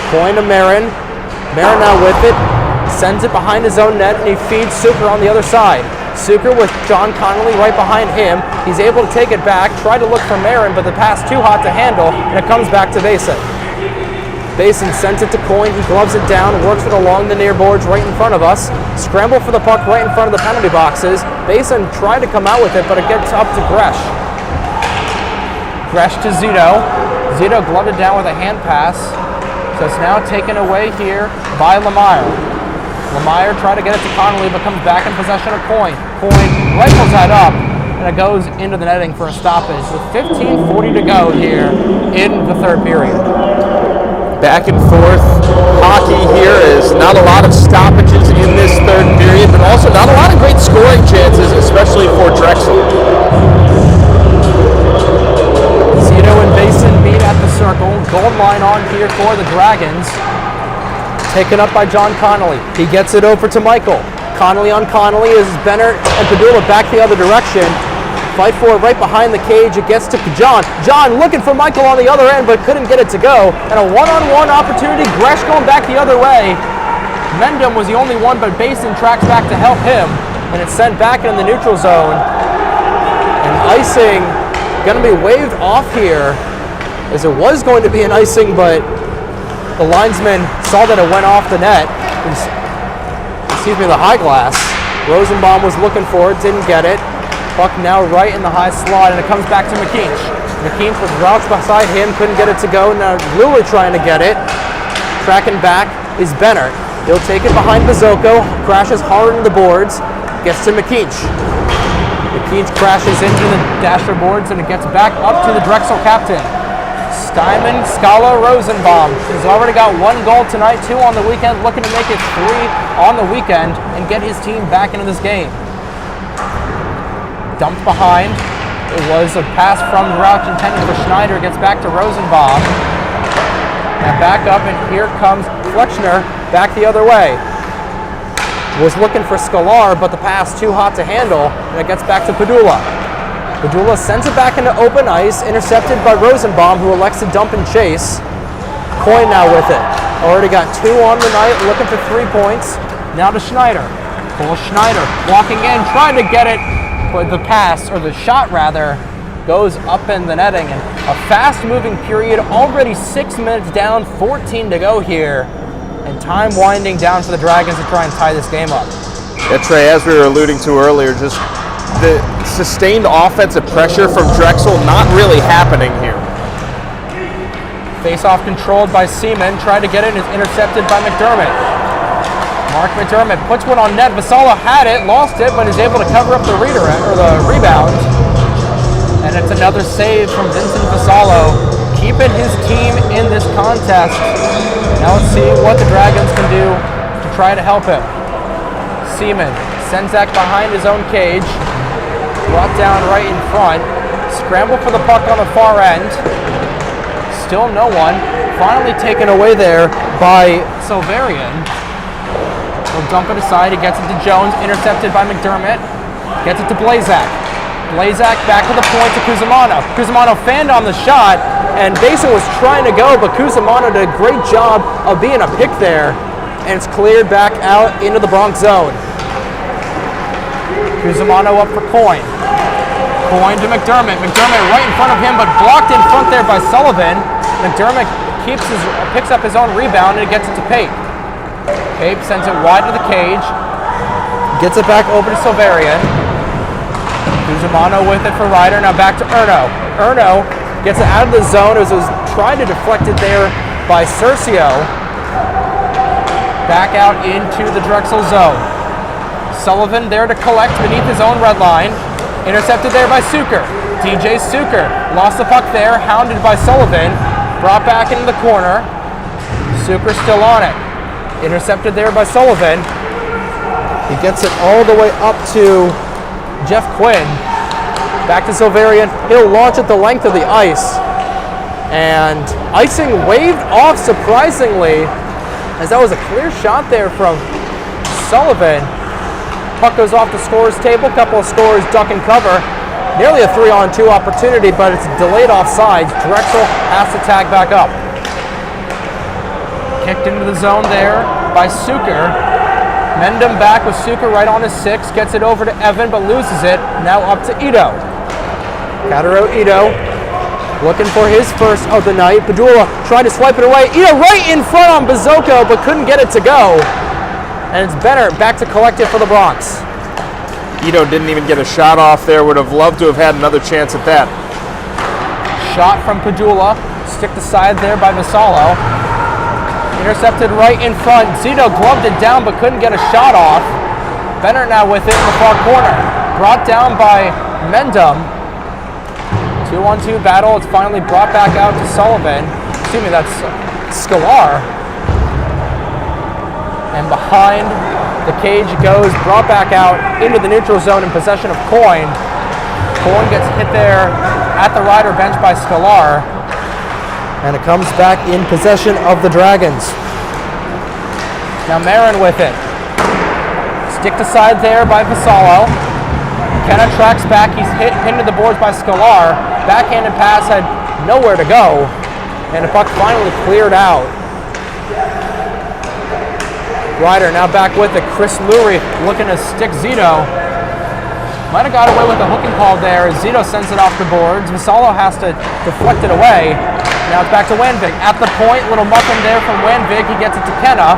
Coyne to Marin. Marin now with it. Sends it behind his own net, and he feeds Suker on the other side. Suker with John Connolly right behind him. He's able to take it back, try to look for Marin, but the pass too hot to handle, and it comes back to Basin. Basin sends it to Coyne. He gloves it down, works it along the near boards right in front of us. Scramble for the puck right in front of the penalty boxes. Basin tried to come out with it, but it gets up to Gresh. Gresh to Zito. Zito gloved it down with a hand pass. So it's now taken away here by Lemire. Lemire tried to get it to Connolly, but comes back in possession of Coyne. Coyne rifles that up, and it goes into the netting for a stoppage with 15:40 to go here in the third period. Back and forth hockey here is not a lot of stoppages in this third period, but also not a lot of great scoring chances, especially for Drexel. Zito and Basin meet at the circle. Goal line on here for the Dragons. Taken up by John Connolly. He gets it over to Michael. Connolly on Connolly as Bennett and Padula back the other direction. Fight for it right behind the cage. It gets to John. John looking for Michael on the other end, but couldn't get it to go. And a one-on-one opportunity. Gresh going back the other way. Mendham was the only one, but Basin tracks back to help him. And it's sent back in the neutral zone. And icing going to be waved off here, as it was going to be an icing, but the linesman saw that it went off the net. The high glass. Rosenbaum was looking for it, didn't get it. Puck now right in the high slot, and it comes back to McKeach. McKeach with Rouch beside him, couldn't get it to go. Now Lilley trying to get it. Tracking back is Benner. He'll take it behind Bazoko, crashes hard into the boards, gets to McKeach. McKeach crashes into the dasher boards, and it gets back up to the Drexel captain. Steinman, Scala, Rosenbaum. He's already got 1 goal tonight, 2 on the weekend, looking to make it 3 on the weekend and get his team back into this game. Dumped behind. It was a pass from Rouch intended for Schneider. Gets back to Rosenbaum. Now back up, and here comes Fleshner back the other way. Was looking for Scalar, but the pass too hot to handle, and it gets back to Padula. Padula sends it back into open ice, intercepted by Rosenbaum, who elects to dump and chase. Coyne now with it. Already got 2 on the night, looking for 3 points. Now to Schneider. Cole Schneider walking in, trying to get it, but the pass, or the shot rather, goes up in the netting. And a fast-moving period, already 6 minutes down, 14 to go here, and time winding down for the Dragons to try and tie this game up. Yeah, Trey, as we were alluding to earlier, just the sustained offensive pressure from Drexel not really happening here. Face-off controlled by Seaman, tried to get it, is intercepted by McDermott. Mark McDermott puts one on net. Vassallo had it, lost it, but is able to cover up the rebound. And it's another save from Vincent Vassallo, keeping his team in this contest. Now let's see what the Dragons can do to try to help him. Seaman sends that behind his own cage. Brought down right in front. Scramble for the puck on the far end. Still no one. Finally taken away there by Silverian. He'll dump it aside. He gets it to Jones. Intercepted by McDermott. Gets it to Blazak. Blazak back to the point to Cusimano. Cusimano fanned on the shot, and Basin was trying to go, but Cusimano did a great job of being a pick there. and it's cleared back out into the Bronx zone. Cusimano up for Coyne. Coyne to McDermott. McDermott right in front of him, but blocked in front there by Sullivan. McDermott picks up his own rebound and gets it to Pape. Pape sends it wide to the cage. Gets it back over to Silverian. Cusimano with it for Ryder. Now back to Erno. Erno gets it out of the zone as it was trying to deflect it there by Cercio. Back out into the Drexel zone. Sullivan there to collect beneath his own red line. Intercepted there by Suker. DJ Suker lost the puck there, hounded by Sullivan. Brought back into the corner. Suker still on it. Intercepted there by Sullivan. He gets it all the way up to Jeff Quinn. Back to Silverian. He'll launch at the length of the ice. And icing waved off surprisingly, as that was a clear shot there from Sullivan. Puck goes off the scorer's table. Couple of scorers duck and cover. Nearly a 3-on-2 opportunity, but it's delayed offsides. Drexel has to tag back up. Kicked into the zone there by Suker. Mendham back with Suker right on his 6. Gets it over to Evan, but loses it. Now up to Ito. Kataro Ito looking for his first of the night. Padula tried to swipe it away. Ito right in front on Bazoko, but couldn't get it to go. And it's Bennett back to collect it for the Bronx. Ito didn't even get a shot off there. Would have loved to have had another chance at that. Shot from Padula. Stick to side there by Vassallo. Intercepted right in front. Zito gloved it down but couldn't get a shot off. Bennett now with it in the far corner. Brought down by Mendham. 2-on-2 battle. It's finally brought back out to Sullivan. Excuse me, that's Scalar. And behind the cage goes, brought back out into the neutral zone in possession of Coyne. Coyne gets hit there at the Ryder bench by Scalar. And it comes back in possession of the Dragons. Now Marin with it. Stick to side there by Vassallo. Kenna tracks back. He's pinned to the boards by Scalar. Backhanded pass had nowhere to go. And the puck finally cleared out. Ryder now back with it. Chris Lurie looking to stick Zito. Might have got away with a hooking call there. Zito sends it off the boards. Vassallo has to deflect it away. Now it's back to Wanvik. At the point, little muffin there from Wanvik. He gets it to Kenna.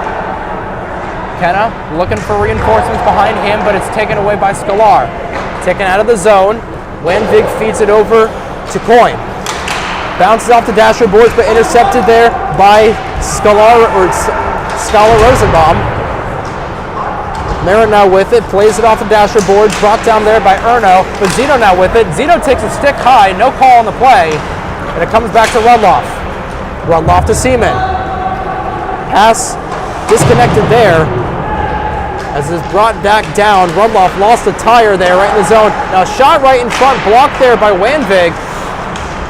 Kenna looking for reinforcements behind him, but it's taken away by Scalar. Taken out of the zone. Wanvik feeds it over to Coyne. Bounces off the dasher boards, but intercepted there by Scalar Rosenbaum. Marin now with it, plays it off the dasher board, brought down there by Erno, but Zito now with it. Zito takes a stick high, no call on the play, and it comes back to Rudloff. Rudloff to Seaman. Pass disconnected there, as it's brought back down. Rudloff lost a tire there right in the zone. Now shot right in front, blocked there by Wanvig.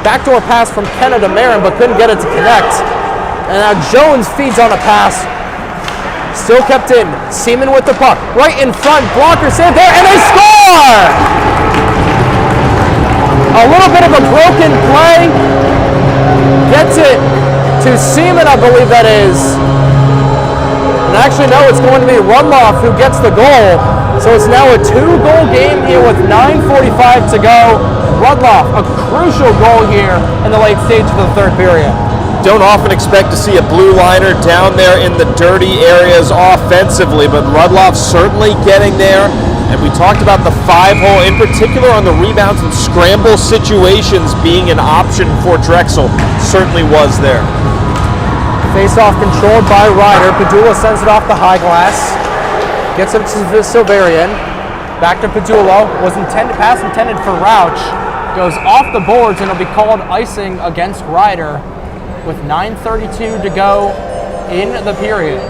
Backdoor pass from Kenna to Marin, but couldn't get it to connect. And now Jones feeds on a pass. Still kept in. Seaman with the puck. Right in front. Blocker save there, and they score! A little bit of a broken play. Gets it to Seaman, I believe that is. And actually, no, it's going to be Rudloff who gets the goal. So it's now a 2-goal game here with 9:45 to go. Rudloff, a crucial goal here in the late stage of the third period. Don't often expect to see a blue liner down there in the dirty areas offensively, but Rudloff certainly getting there. And we talked about the 5-hole, in particular on the rebounds and scramble situations being an option for Drexel. Certainly was there. Face-off controlled by Ryder. Padula sends it off the high glass. Gets it to Silverian. Back to Padula. Pass intended for Rauch. Goes off the boards and it'll be called icing against Ryder with 9:32 to go in the period.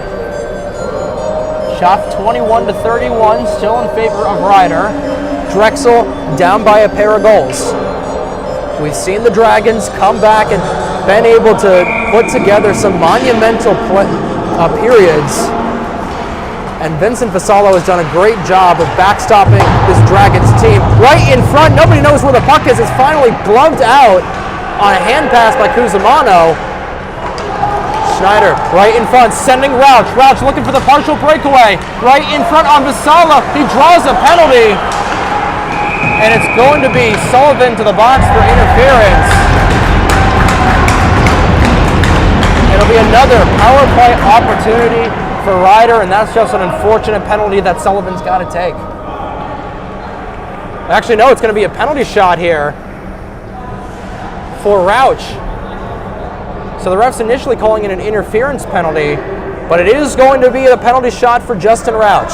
Shot 21-31, still in favor of Ryder. Drexel down by a pair of goals. We've seen the Dragons come back and been able to put together some monumental periods. And Vincent Vassallo has done a great job of backstopping this Dragons team. Right in front, nobody knows where the puck is. It's finally gloved out on a hand pass by Cusimano. Schneider right in front, sending Rouch. Rouch looking for the partial breakaway. Right in front on Vasala. He draws a penalty. And it's going to be Sullivan to the box for interference. It'll be another power play opportunity for Ryder, and that's just an unfortunate penalty that Sullivan's got to take. Actually, no, it's going to be a penalty shot here for Rouch. So the ref's initially calling it an interference penalty, but it is going to be a penalty shot for Justin Rouch.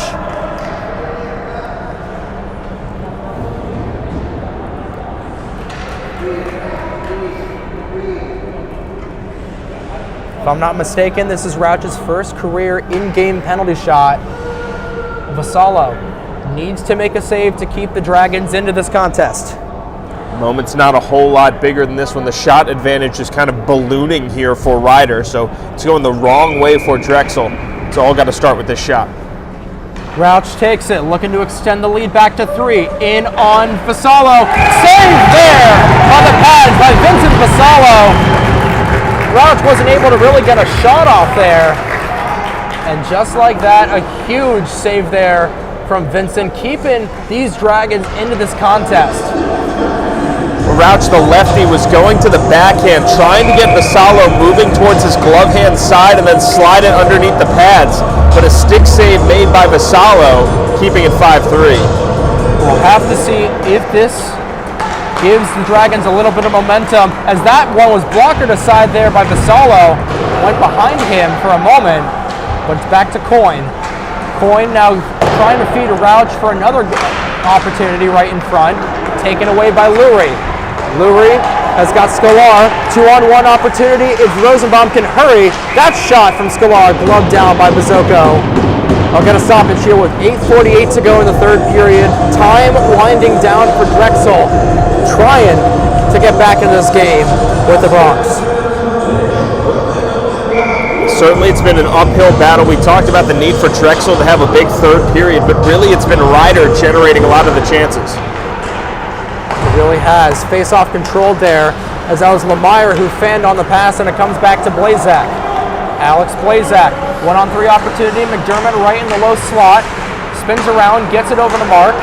If I'm not mistaken, this is Rouch's first career in-game penalty shot. Vassallo needs to make a save to keep the Dragons into this contest. Moment's not a whole lot bigger than this one. The shot advantage is kind of ballooning here for Ryder, so it's going the wrong way for Drexel. It's all got to start with this shot. Rouch takes it, looking to extend the lead back to 3. In on Vassallo. Save there on the pads by Vincent Vassallo. Rouch wasn't able to really get a shot off there. And just like that, a huge save there from Vincent, keeping these Dragons into this contest. Rouch, the lefty, was going to the backhand, trying to get Vassallo moving towards his glove hand side and then slide it underneath the pads. But a stick save made by Vassallo, keeping it 5-3. We'll have to see if this gives the Dragons a little bit of momentum, as that one was blockered aside there by Vassallo. Went behind him for a moment, but it's back to Coyne. Coyne now trying to feed a Rouch for another opportunity right in front, taken away by Lurie. Lurie has got Scalar, 2-on-1 opportunity if Rosenbaum can hurry. That shot from Scalar, gloved down by Bazoko. I'll get a stoppage here with 8:48 to go in the third period. Time winding down for Drexel, trying to get back into this game with the Bronx. Certainly it's been an uphill battle. We talked about the need for Drexel to have a big third period, but really it's been Ryder generating a lot of the chances. It really has. Face-off controlled there, as that was Lemire who fanned on the pass, and it comes back to Blazak. Alex Blazak, 1-on-3 opportunity. McDermott right in the low slot, spins around, gets it over to Mark.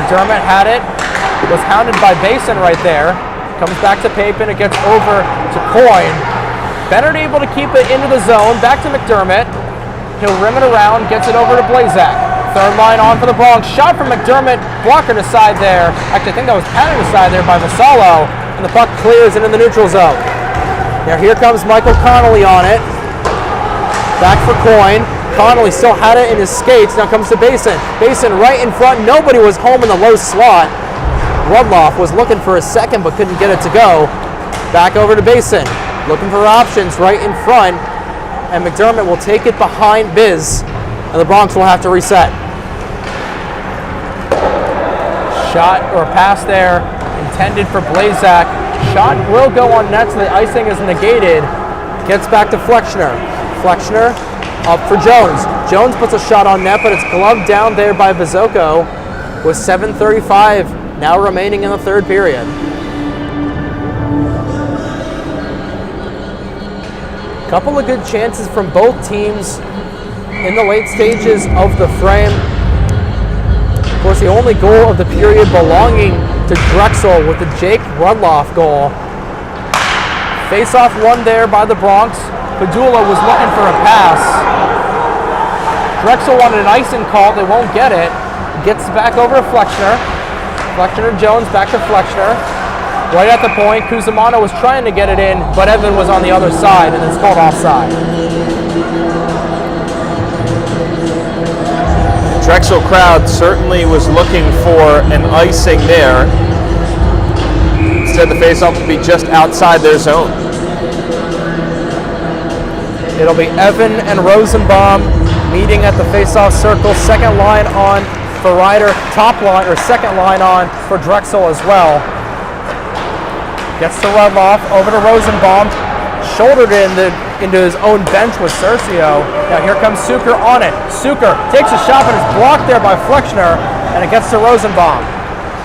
McDermott had it, was hounded by Basin right there. Comes back to Papin, it gets over to Coyne. Bennett able to keep it into the zone, back to McDermott. He'll rim it around, gets it over to Blazak. Third line on for the Bronx. Shot from McDermott, blocker aside there. Actually, I think that was patted aside there by Vassallo, and the puck clears into the neutral zone. Now here comes Michael Connolly on it. Back for Coyne. Connolly still had it in his skates. Now comes to Basin. Basin right in front. Nobody was home in the low slot. Rudloff was looking for a second but couldn't get it to go. Back over to Basin. Looking for options right in front. And McDermott will take it behind Biz. And the Bronx will have to reset. Shot or pass there intended for Blazak. Shot will go on net, so the icing is negated. Gets back to Flexner. Flexner up for Jones. Jones puts a shot on net, but it's gloved down there by Bazoko with 7:35 now remaining in the third period. Couple of good chances from both teams in the late stages of the frame. Of course, the only goal of the period belonging to Drexel with the Jake Rudloff goal. Face-off won there by the Bronx. Padula was looking for a pass. Drexel wanted an icing call. They won't get it. Gets back over to Flexner. Flexner Jones back to Flexner. Right at the point, Cusimano was trying to get it in, but Evan was on the other side, and it's called offside. Drexel crowd certainly was looking for an icing there. Instead, the faceoff will be just outside their zone. It'll be Evan and Rosenbaum meeting at the faceoff circle. Second line on for Ryder. Top line or second line on for Drexel as well. Gets to Rudloff, over to Rosenbaum. Shouldered into his own bench with Cercio. Now here comes Suker on it. Suker takes a shot, but it's blocked there by Flexner, and it gets to Rosenbaum.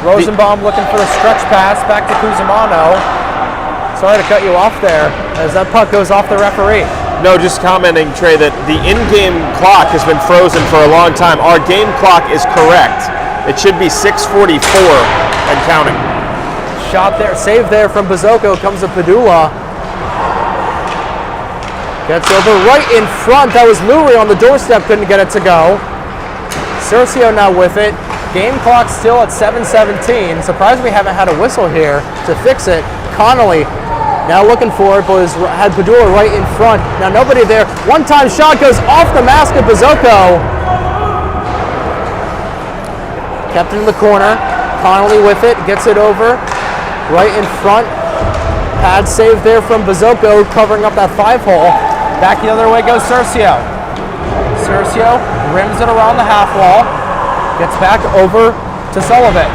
Rosenbaum looking for the stretch pass back to Cusimano. Sorry to cut you off there, as that puck goes off the referee. No, just commenting, Trey, that the in-game clock has been frozen for a long time. Our game clock is correct. It should be 6:44 and counting. Shot there, save there from Bazoko, comes to Padula. Gets over right in front. That was Lurie on the doorstep, couldn't get it to go. Cercio now with it. Game clock still at 7:17. Surprised we haven't had a whistle here to fix it. Connolly now looking for it, but had Padula right in front. Now nobody there. One-time shot goes off the mask of Bazoko. Kept it in the corner. Connolly with it, gets it over. Right in front. Pad save there from Bazoko, covering up that 5-hole. Back the other way goes Cercio. Cercio rims it around the half wall. Gets back over to Sullivan.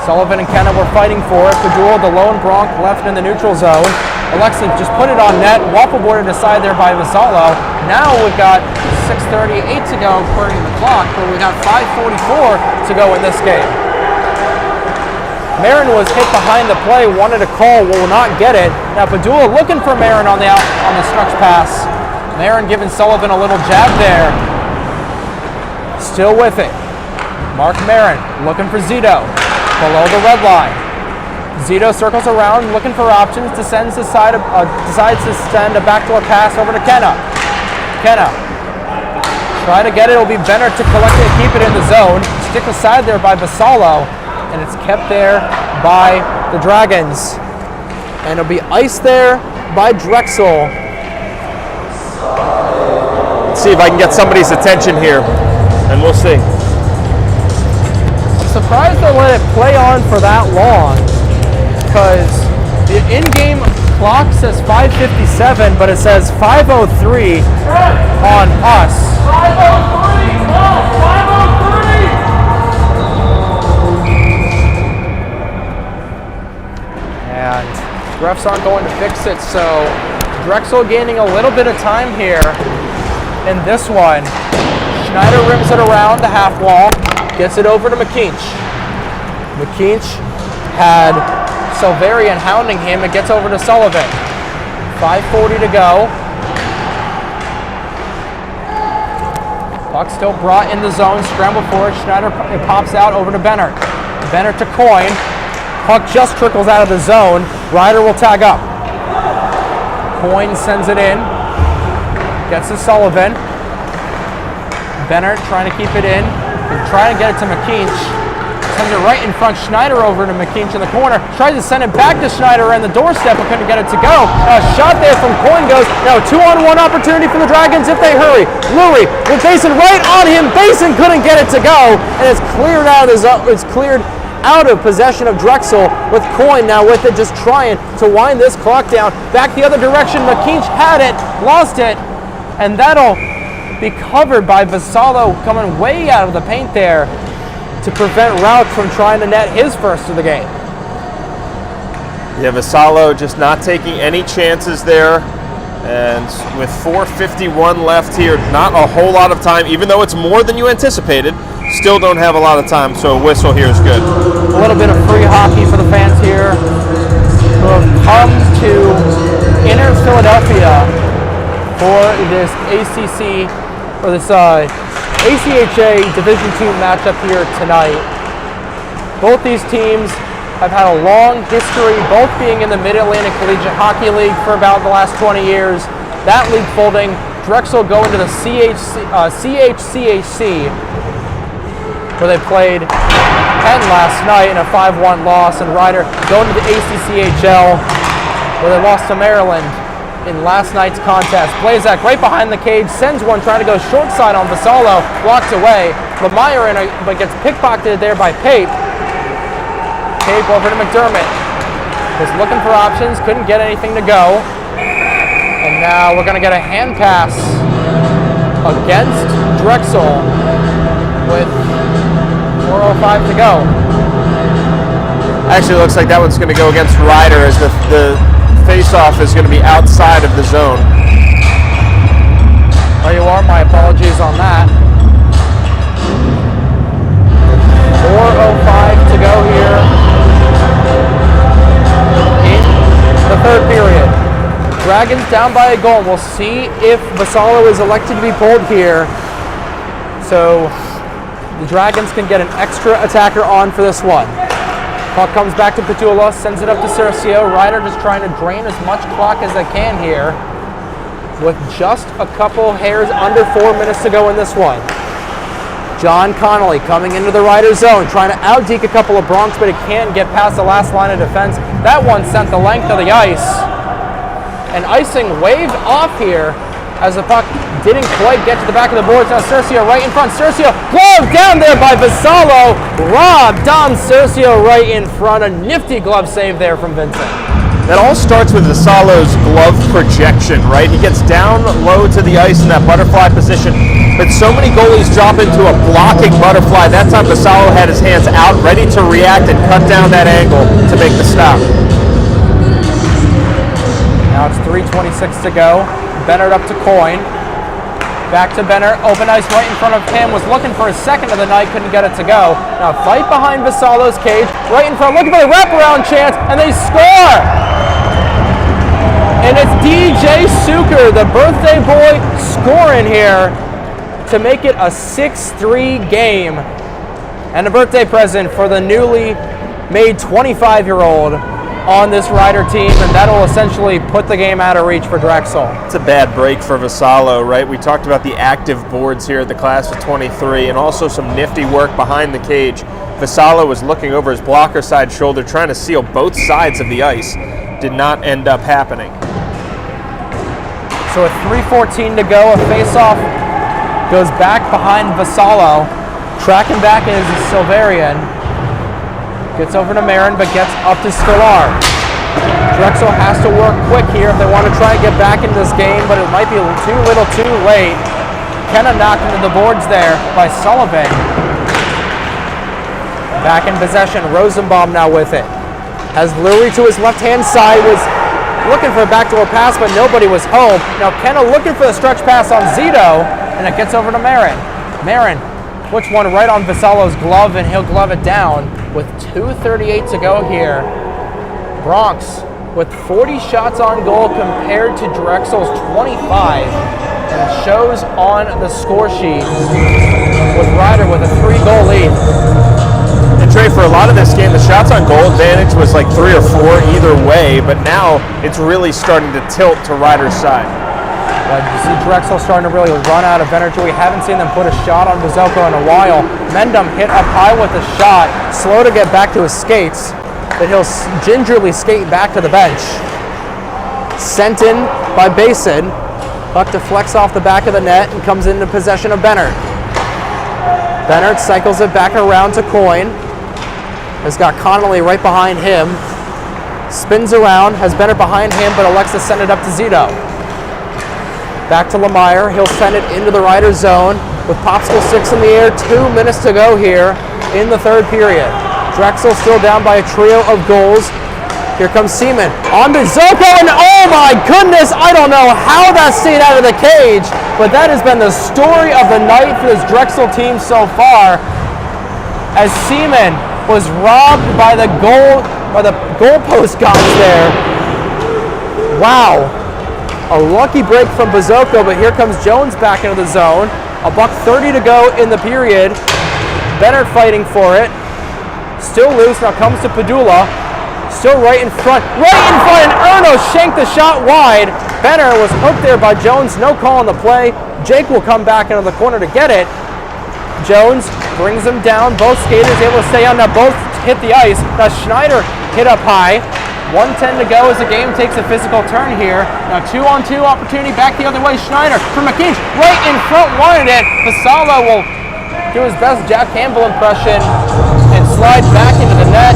Sullivan and Kenna were fighting for it. Padula, the lone Bronc, left in the neutral zone. Alexi just put it on net. Waffle boarded aside there by Vassallo. Now we've got 6:38 to go according to the clock, but we got 5:44 to go in this game. Marin was hit behind the play, wanted a call, will not get it. Now Padula looking for Marin on the Snooks pass. Marin giving Sullivan a little jab there. Still with it. Mark Marin looking for Zito below the red line. Zito circles around looking for options, decides to send a backdoor pass over to Kenna. Kenna try to get it, it'll be Benner to collect it and keep it in the zone. Stick aside there by Vassallo, and it's kept there by the Dragons. And it'll be iced there by Drexel. Let's see if I can get somebody's attention here, and we'll see. I'm surprised they let it play on for that long, because the in-game clock says 5:57, but it says 5:03 on us. 5:03! No! 5:03! And refs aren't going to fix it, so Drexel gaining a little bit of time here in this one. Schneider rims it around the half wall, gets it over to McKeach. McKeach had Silverian hounding him. It gets over to Sullivan. 5:40 to go. Puck still brought in the zone. Scramble for it. Schneider, it pops out over to Bennert. Bennert to Coyne. Puck just trickles out of the zone. Ryder will tag up. Coyne sends it in. Gets to Sullivan. Bennert trying to keep it in. Trying to get it to McKeach. Sends it right in front. Schneider over to McKeach in the corner. Tries to send it back to Schneider and the doorstep, but couldn't get it to go. A shot there from Coyne goes. Now a 2-on-1 opportunity for the Dragons if they hurry. Louie with Basin right on him. Basin couldn't get it to go, and it's cleared out of the zone. It's cleared out of possession of Drexel, with Coyne now with it, just trying to wind this clock down. Back the other direction. McKeach had it, lost it, and that'll be covered by Vassallo coming way out of the paint there to prevent Rauch from trying to net his first of the game. Yeah, Vassallo just not taking any chances there. And with 4:51 left here, not a whole lot of time, even though it's more than you anticipated, still don't have a lot of time, so a whistle here is good. A little bit of free hockey for the fans here who have come to inner Philadelphia for this ACC, or this ACHA Division II matchup here tonight. Both these teams have had a long history, both being in the Mid-Atlantic Collegiate Hockey League for about the last 20 years. That league folding, Drexel going to the CHCAC, where they played Penn last night in a 5-1 loss, and Ryder going to the ACCHL, where they lost to Maryland in last night's contest. Blazak right behind the cage, sends one trying to go short side on Vassallo, blocked away. Lemire but gets pickpocketed there by Pape. Pape over to McDermott. Was looking for options, couldn't get anything to go. And now we're going to get a hand pass against Drexel with 4:05 to go. Actually, looks like that one's going to go against Ryder, as the face-off is going to be outside of the zone. There you are, my apologies on that. 4:05 to go here Dragons down by a goal. We'll see if Vassallo is elected to be pulled here. So the Dragons can get an extra attacker on for this one. Puck comes back to Petula, sends it up to Cercio. Ryder just trying to drain as much clock as they can here with just a couple hairs under 4 minutes to go in this one. John Connolly coming into the Ryder zone, trying to out-deke a couple of Bronx, but he can't get past the last line of defense. That one sent the length of the ice. And icing waved off here as the puck didn't quite get to the back of the boards. Now Cercio right in front. Cercio glove down there by Vassallo. Rob Dom Cercio right in front. A nifty glove save there from Vincent. That all starts with Vassallo's glove projection, right? He gets down low to the ice in that butterfly position, but so many goalies drop into a blocking butterfly. That time Vassallo had his hands out, ready to react and cut down that angle to make the stop. Now it's 3:26 to go. Bennett up to Coyne. Back to Bennett. Open ice right in front of him. Was looking for a second of the night. Couldn't get it to go. Now fight behind Vassallo's cage. Right in front. Looking for the wraparound chance. And they score! And it's DJ Suker, the birthday boy, scoring here to make it a 6-3 game. And a birthday present for the newly made 25-year-old on this Ryder team, and that'll essentially put the game out of reach for Drexel. It's a bad break for Vassallo, right? We talked about the active boards here at the class of 23 and also some nifty work behind the cage. Vassallo was looking over his blocker side shoulder, trying to seal both sides of the ice. Did not end up happening. So with 3:14 to go, a face-off goes back behind Vassallo. Tracking back is Silverian. Gets over to Marin, but gets up to Stolar. Drexel has to work quick here if they want to try and get back into this game, but it might be too little too late. Kenna knocked into the boards there by Sullivan. Back in possession, Rosenbaum now with it. Has Lurie to his left-hand side, was looking for a backdoor pass, but nobody was home. Now Kenna looking for the stretch pass on Zito, and it gets over to Marin. Marin puts one right on Vassallo's glove, and he'll glove it down with 2:38 to go here. Bronx with 40 shots on goal compared to Drexel's 25, and it shows on the score sheet with Ryder with a 3-goal lead. And Trey, for a lot of this game, the shots on goal advantage was like 3 or 4 either way, but now it's really starting to tilt to Ryder's side. You see Drexel starting to really run out of energy. We haven't seen them put a shot on Vizoko in a while. Mendham hit up high with a shot, slow to get back to his skates, but he'll gingerly skate back to the bench. Sent in by Basin. Puck deflects off the back of the net and comes into possession of Bennett. Bennett cycles it back around to Coyne. Has got Connolly right behind him. Spins around, has Bennett behind him, but elects to send it up to Zito. Back to Lemire. He'll send it into the Ryder zone with Popsicle 6 in the air. 2 minutes to go here in the third period. Drexel still down by a trio of goals. Here comes Seaman on Bizoko, and oh my goodness, I don't know how that stayed out of the cage, but that has been the story of the night for this Drexel team so far, as Seaman was robbed by the goalpost gods there. Wow. A lucky break from Bizoko, but here comes Jones back into the zone. $1:30 to go in the period. Bennett fighting for it. Still loose, now comes to Padula. Still right in front, and Erno shanked the shot wide. Bennett was hooked there by Jones, no call on the play. Jake will come back into the corner to get it. Jones brings him down, both skaters able to stay on, now both hit the ice. Now Schneider hit up high. 1:10 to go as the game takes a physical turn here. Now 2-on-2 opportunity back the other way. Schneider from McKean, right in front, wanted it. Vassallo will do his best Jack Campbell impression and slide back into the net.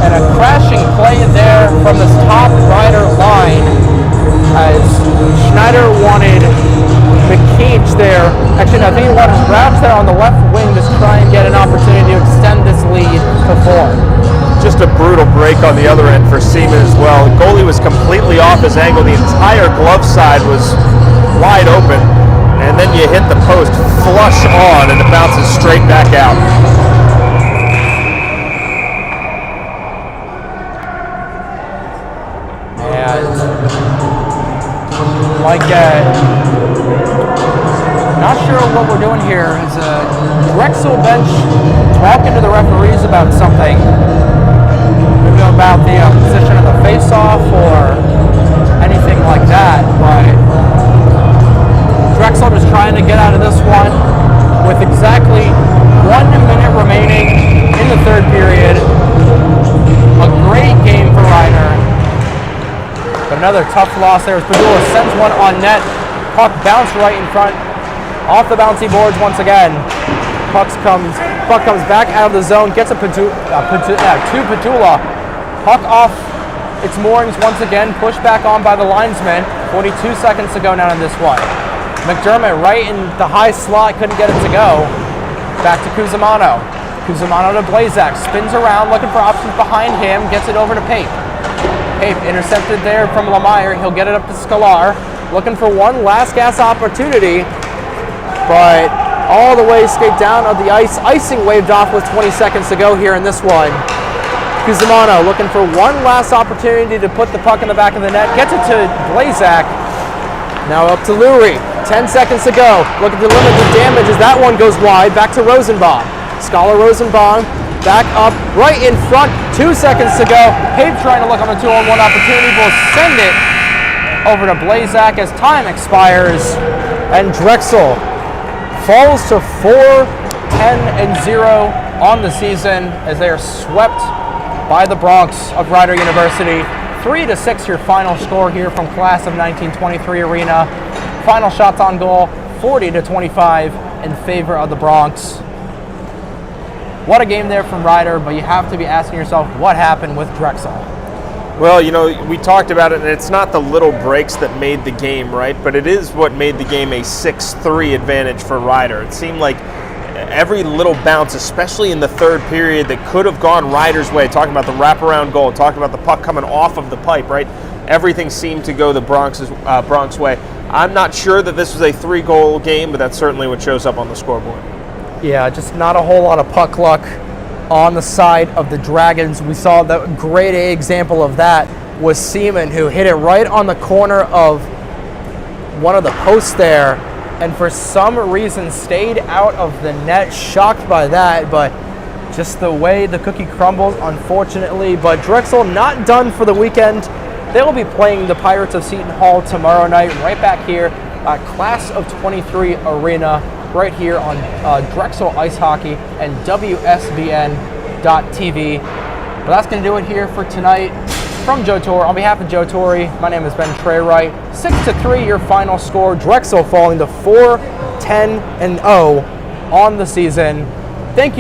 And a crashing play there from this top Ryder line as Schneider wanted McKean there. Actually, no, I think he wanted Raps there on the left wing to try and get an opportunity to extend this lead to 4. Just a brutal break on the other end for Seaman as well. The goalie was completely off his angle. The entire glove side was wide open. And then you hit the post flush on and it bounces straight back out. And Might get. Not sure what we're doing here. Is a Drexel bench talking to the referees about something. Maybe about the position of the face-off or anything like that. But Drexel just trying to get out of this one with exactly 1 minute remaining in the third period. A great game for Ryder. But another tough loss there as Padula sends one on net. Puck bounced right in front. Off the bouncy boards once again. Puck comes back out of the zone, gets to Padula. Puck off its moorings once again, pushed back on by the linesman. 42 seconds to go now in this one. McDermott right in the high slot, couldn't get it to go. Back to Cusimano. Cusimano to Blazak, spins around, looking for options behind him, gets it over to Pape. Pape intercepted there from Lemire. He'll get it up to Scalar, looking for one last gas opportunity, but all the way skate down of the ice. Icing waved off with 20 seconds to go here in this one. Cusimano looking for one last opportunity to put the puck in the back of the net, gets it to Blazak. Now up to Lurie. 10 seconds to go. Looking to limit the damage as that one goes wide. Back to Rosenbaum. Scholar Rosenbaum back up right in front. 2 seconds to go. Pape trying to look on the 2-on-1 opportunity. Will send it over to Blazak as time expires. And Drexel falls to 4-10-0 on the season as they are swept by the Bronx of Rider University. 3-6 your final score here from class of 1923 Arena. Final shots on goal, 40-25 in favor of the Bronx. What a game there from Ryder, but you have to be asking yourself what happened with Drexel. Well, you know, we talked about it, and it's not the little breaks that made the game, right? But it is what made the game a 6-3 advantage for Ryder. It seemed like every little bounce, especially in the third period, that could have gone Ryder's way. Talking about the wraparound goal, talking about the puck coming off of the pipe, right? Everything seemed to go the Bronx way. I'm not sure that this was a 3-goal game, but that's certainly what shows up on the scoreboard. Yeah, just not a whole lot of puck luck on the side of the Dragons. We saw the grade A example of that was Seaman, who hit it right on the corner of one of the posts there, and for some reason stayed out of the net. Shocked by that, but just the way the cookie crumbles, unfortunately. But Drexel not done for the weekend. They will be playing the Pirates of Seton Hall tomorrow night, right back here at Class of 23 Arena, right here on Drexel Ice Hockey and WSBN.TV. But that's going to do it here for tonight. From Joe Torre, on behalf of Joe Torre, my name is Ben Trey-Wright. 6-3 your final score. Drexel falling to 4-10-0 on the season. Thank you